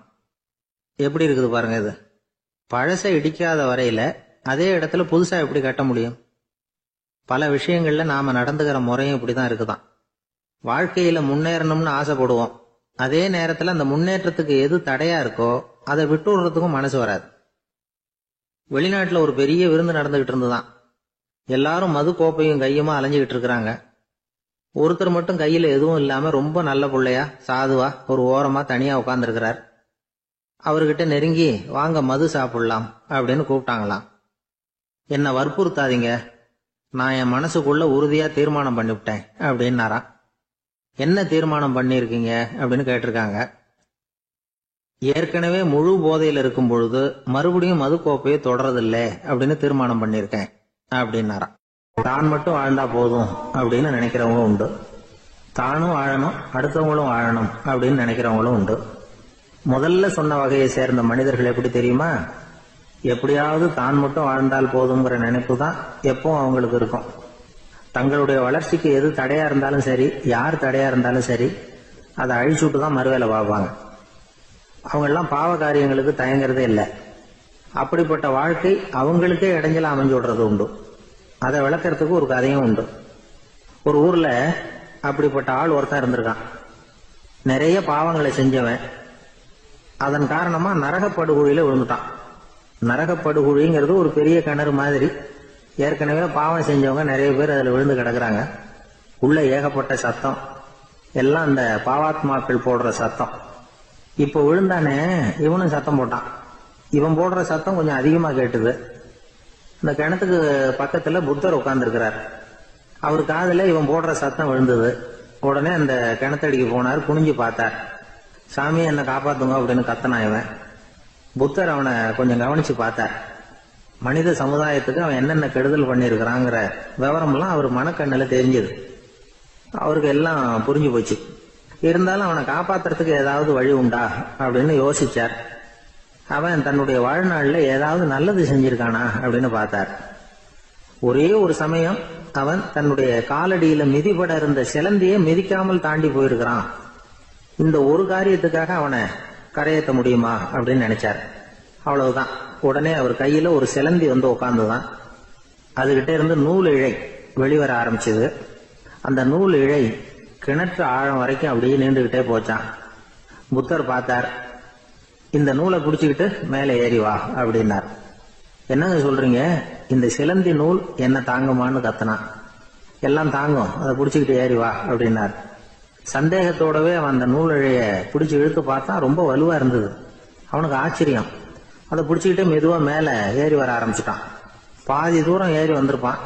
எப்படி இருக்குது பாருங்க இது. பழசை இடிக்காத வரையில அதே இடத்துல புதுசா எப்படி கட்ட முடியும்? பல விஷயங்கள்ல நாம நடந்துகிற முறையும் இப்படிதான் இருக்குதான். வாழ்க்கையில முன்னேறணும்னு ஆசைப்படுவோம், அதே நேரத்துல அந்த முன்னேற்றத்துக்கு எது தடையா இருக்கோ அதை விட்டு விடுறதுக்கும் மனசு வராது. வெளிநாட்டுல ஒரு பெரிய விருந்து நடந்துகிட்டு இருந்துதான். எல்லாரும் மது கோப்பையும் கையுமா அலைஞ்சுகிட்டு இருக்கிறாங்க. ஒருத்தர் மட்டும் கையில எதுவும் இல்லாம ரொம்ப நல்ல பிள்ளையா சாதுவா ஒரு ஓரமா தனியா உட்கார்ந்துருக்கிறார். அவர்கிட்ட நெருங்கி வாங்க மது சாப்பிடலாம் அப்படின்னு கூப்பிட்டாங்களாம். என்ன வற்புறுத்தாதீங்க, நான் என் மனசுக்குள்ள உறுதியா தீர்மானம் பண்ணிவிட்டேன் அப்படின்னாராம். என்ன தீர்மானம் பண்ணிருக்கீங்க அப்படின்னு கேட்டிருக்காங்க. ஏற்கனவே முழு போதையில இருக்கும் பொழுது மறுபடியும் மது கோப்பையை தொடறதில்லை அப்படின்னு தீர்மானம் பண்ணிருக்கேன் அப்படின்னாராம். தான் மட்டும் வாழ்ந்தா போதும் அப்படின்னு நினைக்கிறவங்க உண்டு, தானும் வாழணும் அடுத்தவங்களும் வாழணும் அப்படின்னு நினைக்கிறவங்களும் உண்டு. முதல்ல சொன்ன வகையை சேர்ந்த மனிதர்கள் எப்படி தெரியுமா? எப்படியாவது தான் மட்டும் வாழ்ந்தால் போதுங்கிற நினைப்பு தான் எப்பவும் அவங்களுக்கு இருக்கும். தங்களுடைய வளர்ச்சிக்கு எது தடையா இருந்தாலும் சரி, யார் தடையா இருந்தாலும் சரி, அதை அழிச்சுட்டு தான் மறுவேலை பார்ப்பாங்க. அவங்கெல்லாம் பாவ காரியங்களுக்கு தயங்குறதே இல்லை. அப்படிப்பட்ட வாழ்க்கை அவங்களுக்கே இடைஞ்சல அமைஞ்சு விடுறது உண்டு. அதை விளக்கறதுக்கு ஒரு கதையும் உண்டு. ஒரு ஊர்ல அப்படிப்பட்ட ஆள் ஒருத்தன் இருந்திருக்கான். நிறைய பாவங்களை செஞ்சவன். அதன் காரணமா நரகப்படுகொழியில விழுந்துட்டான். நரகப்படுகொழிங்கிறது ஒரு பெரிய கிணறு மாதிரி. ஏற்கனவே பாவம் செஞ்சவங்க நிறைய பேர் அதுல விழுந்து கிடக்குறாங்க. உள்ள ஏகப்பட்ட சத்தம், எல்லாம் அந்த பாவாத்மாக்கள் போடுற சத்தம். இப்ப விழுந்தானே, இவனும் சத்தம் போட்டான். இவன் போடுற சத்தம் கொஞ்சம் அதிகமா கேட்டுது. இந்த கிணத்துக்கு பக்கத்துல புத்தர் உட்கார்ந்துருக்கிறார். அவர் காதுல இவன் போடுற சத்தம் விழுந்தது. உடனே அந்த கிணத்தடிக்கு போனார். குனிஞ்சு பார்த்தார். சாமி என்னை காப்பாத்துங்க அப்படின்னு கத்தனா இவன். புத்தர் அவனை கொஞ்சம் கவனிச்சு பார்த்தார். மனித சமுதாயத்துக்கு அவன் என்னென்ன கெடுதல் பண்ணிருக்கிறாங்கிற விவரம்லாம் அவர் மனக்கண்ணில் தெரிஞ்சது. அவருக்கு எல்லாம் புரிஞ்சு போச்சு. இருந்தாலும் அவனை காப்பாத்துறதுக்கு ஏதாவது வழி உண்டா அப்படின்னு யோசிச்சார். அவன் தன்னுடைய வாழ்நாள்ல ஏதாவது நல்லது செஞ்சிருக்கானா அப்படின்னு பார்த்தார். ஒரே ஒரு சமயம் அவன் தன்னுடைய காலடியில மிதிபட இருந்த சிலந்தியை மிதிக்காமல் தாண்டி போயிருக்கிறான். இந்த ஒரு காரியத்துக்காக அவனை கரையேற்ற முடியுமா அப்படின்னு நினைச்சார். அவ்வளவுதான். உடனே அவர் கையில ஒரு சிலந்தி வந்து உட்கார்ந்துதான். அதுகிட்ட இருந்து நூல் இழை வெளிவர ஆரம்பிச்சது. அந்த நூல் இழை கிணற்று ஆழம் வரைக்கும் அப்படியே நீண்டுகிட்டே போச்சான். புத்தர் பார்த்தார். இந்த நூலை பிடிச்சுக்கிட்டு மேலே ஏறி வா அப்படின்னார். என்னங்க சொல்றீங்க, இந்த சிலந்தி நூல் என்ன தாங்குமான்னு கத்தனான். எல்லாம் தாங்கும், அதை பிடிச்சுக்கிட்டு ஏறி வா அப்படின்னார். சந்தேகத்தோடவே அவன் அந்த நூல் இழைய பிடிச்சி இழுத்து பார்த்தா ரொம்ப வலுவா இருந்தது. அவனுக்கு ஆச்சரியம். அதை பிடிச்சிக்கிட்டே மெதுவா மேல ஏறி வர ஆரம்பிச்சுட்டான். பாதி தூரம் ஏறி வந்திருப்பான்.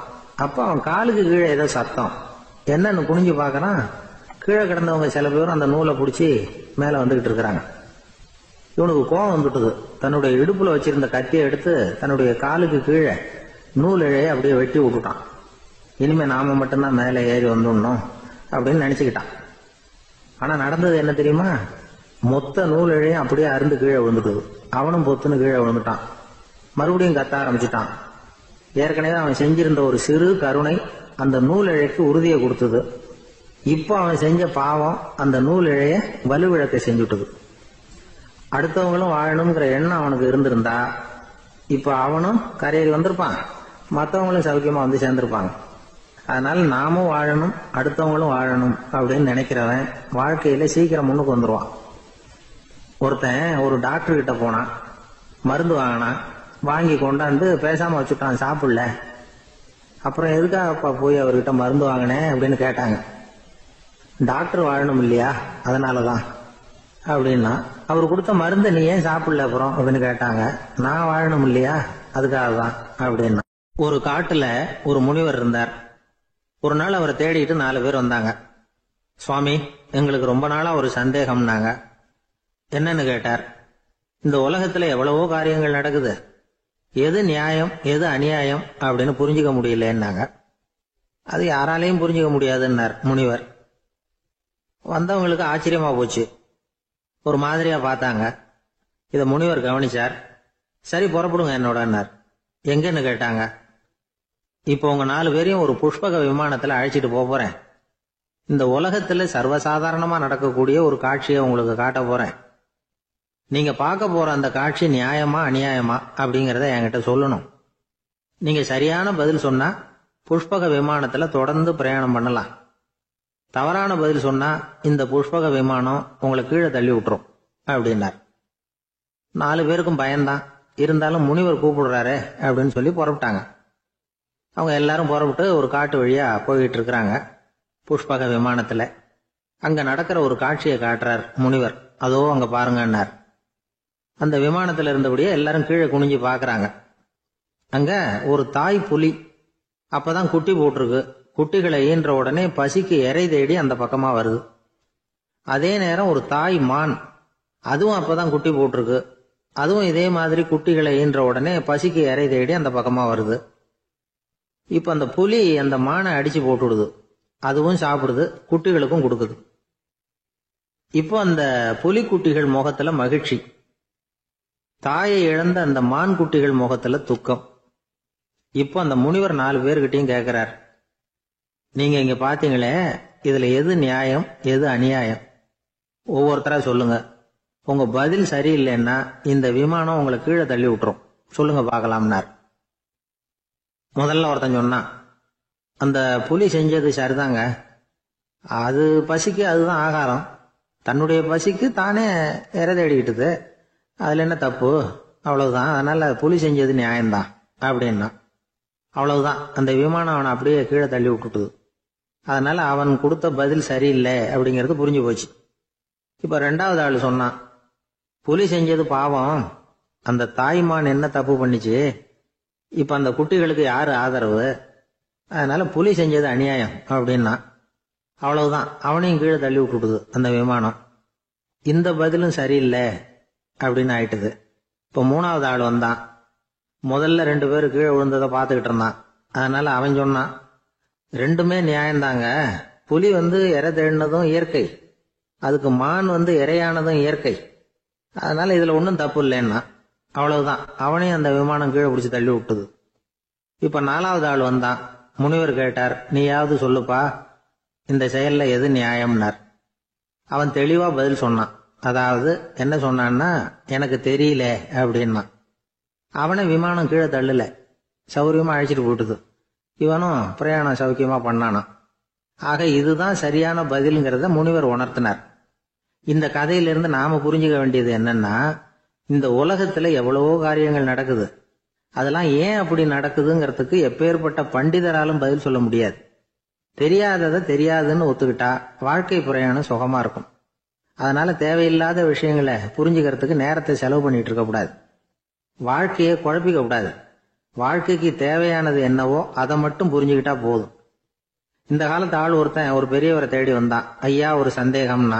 அப்ப அவன் காலுக்கு கீழே ஏதோ சத்தம். என்னன்னு குனிஞ்சு பார்க்கறான். கீழே கிடந்தவங்க சில பேரும் அந்த நூலை பிடிச்சி மேல வந்துகிட்டு இருக்கிறாங்க. இவனுக்கு கோபம் வந்துட்டுது. தன்னுடைய இடுப்புல வச்சிருந்த கத்தியை எடுத்து தன்னுடைய காலுக்கு கீழே நூல் இழைய அப்படியே வெட்டி விட்டுட்டான். இனிமே நாம மட்டும்தான் மேலே ஏறி வந்துடணும் அப்படின்னு நினைச்சுக்கிட்டான். ஆனா நடந்தது என்ன தெரியுமா? மொத்த நூல் இழையும் அப்படியே அருந்து கீழே விழுந்துட்டுது. அவனும் பொத்துன்னு கீழே விழுந்துட்டான். மறுபடியும் கத்த ஆரம்பிச்சுட்டான். ஏற்கனவே அவன் செஞ்சிருந்த ஒரு சிறு கருணை அந்த நூல் இழைக்கு உறுதியை கொடுத்தது. இப்போ அவன் செஞ்ச பாவம் அந்த நூல் இழைய வலுவிழக்க செஞ்சுட்டுது. அடுத்தவங்களும் வாழணுங்கிற எண்ணம் அவனுக்கு இருந்திருந்தா இப்ப அவனும் கரையேறி வந்திருப்பான், மற்றவங்களும் சௌக்கியமா வந்து சேர்ந்திருப்பாங்க. அதனால நாமும் வாழணும், அடுத்தவங்களும் வாழணும் அப்படின்னு நினைக்கிறவன் வாழ்க்கையில சீக்கிரம் முன்னுக்கு வந்துருவான். ஒருத்தன் ஒரு டாக்டர் கிட்ட போனான். மருந்து வாங்கினான். வாங்கி கொண்டாந்து பேசாம வச்சுட்டான், சாப்பிடல. அப்புறம் எதுக்காகப்பா போய் அவர்கிட்ட மருந்து வாங்கினேன் அப்படின்னு கேட்டாங்க. டாக்டர் வாழணும் இல்லையா, அதனாலதான் அப்படின்னா. அவர் கொடுத்த மருந்து நீ ஏன் சாப்பிடல அப்புறம் அப்படின்னு கேட்டாங்க. நான் வாழணும் இல்லையா, அதுக்காக தான் அப்படின்னா. ஒரு காட்டுல ஒரு முனிவர் இருந்தார். ஒரு நாள் அவரை தேடிட்டு 4 பேர் வந்தாங்க. சுவாமி, எங்களுக்கு ரொம்ப நாளா ஒரு சந்தேகம்னாங்க. என்னன்னு கேட்டார். இந்த உலகத்துல எவ்வளவோ காரியங்கள் நடக்குது, எது நியாயம் எது அநியாயம் அப்படின்னு புரிஞ்சுக்க முடியலன்னாங்க. அது யாராலையும் புரிஞ்சுக்க முடியாதுன்னார் முனிவர். வந்தவங்களுக்கு ஆச்சரியமா போச்சு. ஒரு மாதிரியா பார்த்தாங்க. இத முனிவர் கவனிச்சார். சரி புறப்படுங்க என்னோடன்னார். எங்கன்னு கேட்டாங்க. இப்போ உங்க 4 பேரையும் ஒரு புஷ்பக விமானத்துல அழைச்சிட்டு போறேன். இந்த உலகத்துல சர்வசாதாரணமா நடக்கக்கூடிய ஒரு காட்சியை உங்களுக்கு காட்ட போறேன். நீங்க பார்க்க போற அந்த காட்சி நியாயமா அநியாயமா அப்படிங்கறத என்கிட்ட சொல்லணும். நீங்க சரியான பதில் சொன்னா புஷ்பக விமானத்துல தொடர்ந்து பிரயாணம் பண்ணலாம். தவறான பதில் சொன்னா இந்த புஷ்பக விமானம் உங்களை கீழே தள்ளி விட்டுரும் அப்படின்னார். 4 பேருக்கும் பயம்தான். இருந்தாலும் முனிவர் கூப்பிடுறாரு அப்படின்னு சொல்லி புறப்பட்டாங்க. அவங்க எல்லாரும் புறப்பட்டு ஒரு காட்டு வழியா போய்கிட்டு இருக்கிறாங்க புஷ்பக விமானத்துல. அங்க நடக்கிற ஒரு காட்சியை காட்டுறார் முனிவர். அதோ அங்க பாருங்கன்னார். அந்த விமானத்துல இருந்தபடியே எல்லாரும் கீழே குனிஞ்சு பாக்குறாங்க. அங்க ஒரு தாய் புலி அப்பதான் குட்டி போட்டிருக்கு. குட்டிகளை ஈன்ற உடனே பசிக்கு இறை தேடி அந்த பக்கமா வருது. அதே நேரம் ஒரு தாய் மான், அதுவும் அப்பதான் குட்டி போட்டிருக்கு. அதுவும் இதே மாதிரி குட்டிகளை ஈன்ற உடனே பசிக்கு இறை தேடி அந்த பக்கமா வருது. இப்ப அந்த புலி அந்த மானை அடிச்சு போட்டுடுது. அதுவும் சாப்பிடுது, குட்டிகளுக்கும் கொடுக்குது. இப்போ அந்த புலி குட்டிகள் முகத்துல மகிழ்ச்சி, தாயை இழந்த அந்த மான் குட்டிகள் முகத்துல துக்கம். இப்போ அந்த முனிவர் 4 பேர்கிட்டையும் கேட்கிறார். நீங்க இங்க பாத்தீங்களே, இதுல எது நியாயம் எது அநியாயம், ஒவ்வொருத்தரா சொல்லுங்க. உங்க பதில் சரியில்லைன்னா இந்த விமானம் உங்களை கீழே தள்ளி விட்டுரும், சொல்லுங்க பார்க்கலாம்னார். முதல்ல ஒருத்தன் சொன்னான், அந்த புலி செஞ்சது சரிதாங்க. அது பசிக்கு அதுதான் ஆகாரம். தன்னுடைய பசிக்கு தானே இறை தேடிக்கிட்டுது. அதுல என்ன தப்பு? அவ்வளவுதான். அதனால புலி செஞ்சது நியாயம்தான் அப்படின்னா. அவ்வளவுதான். அந்த விமானம் அவனை அப்படியே கீழே தள்ளி விட்டுட்டுது. அதனால அவன் கொடுத்த பதில் சரியில்லை அப்படிங்கிறது புரிஞ்சு போச்சு. இப்ப ரெண்டாவது ஆள் சொன்னான், புலி செஞ்சது பாவம், அந்த தாய்மான் என்ன தப்பு பண்ணிச்சு, இப்ப அந்த குட்டிகளுக்கு யாரு ஆதரவு, அதனால புலி செஞ்சது அநியாயம் அப்படின்னா. அவ்வளவுதான். அவனையும் கீழே தள்ளி விட்டுட்டுது அந்த விமானம். இந்த பதிலும் சரியில்லை அப்படின்னு ஆயிட்டுது. இப்ப மூணாவது ஆள் வந்தான். முதல்ல 2 பேர் கீழே விழுந்ததை பார்த்துக்கிட்டு இருந்தான். அதனால அவன் சொன்னான், ரெண்டுமே நியாயம்தாங்க. புலி இறை தேடினதும் இயற்கை, அதுக்கு மான் இரையானதும் இயற்கை, அதனால இதுல ஒன்றும் தப்பு இல்லைன்னா. அவ்வளவுதான். அவனையும் அந்த விமானம் கீழே பிடிச்சி தள்ளி விட்டுது. இப்ப 4வது ஆள் வந்தான். முனிவர் கேட்டார், நீயாவது சொல்லுப்பா, இந்த செயல்ல எது நியாயம்னார். அவன் தெளிவா பதில் சொன்னான். அதாவது என்ன சொன்னான்னா, எனக்கு தெரியல அப்படின்னா. அவனை விமானம் கீழே தள்ளல, சௌரியமா அழைச்சிட்டு போட்டுது. இவனும் பிரயாணம் சௌக்கியமா பண்ணானான். ஆக இதுதான் சரியான பதிலுங்கிறத முனிவர் உணர்த்தினார். இந்த கதையிலிருந்து நாம புரிஞ்சுக்க வேண்டியது என்னன்னா, இந்த உலகத்துல எவ்வளவோ காரியங்கள் நடக்குது. அதெல்லாம் ஏன் அப்படி நடக்குதுங்கிறதுக்கு எப்பேற்பட்ட பண்டிதராலும் பதில் சொல்ல முடியாது. தெரியாததை தெரியாதுன்னு ஒத்துக்கிட்டா வாழ்க்கை பிரயாணம் சுகமா இருக்கும். அதனால தேவையில்லாத விஷயங்களை புரிஞ்சுக்கிறதுக்கு நேரத்தை செலவு பண்ணிட்டு இருக்க கூடாது. வாழ்க்கையை குழப்பிக்க கூடாது. வாழ்க்கைக்கு தேவையானது என்னவோ அதை மட்டும் புரிஞ்சுக்கிட்டா போதும். இந்த காலத்து ஆள் ஒருத்தன் ஒரு பெரியவரை தேடி வந்தான். ஐயா, ஒரு சந்தேகம்னா.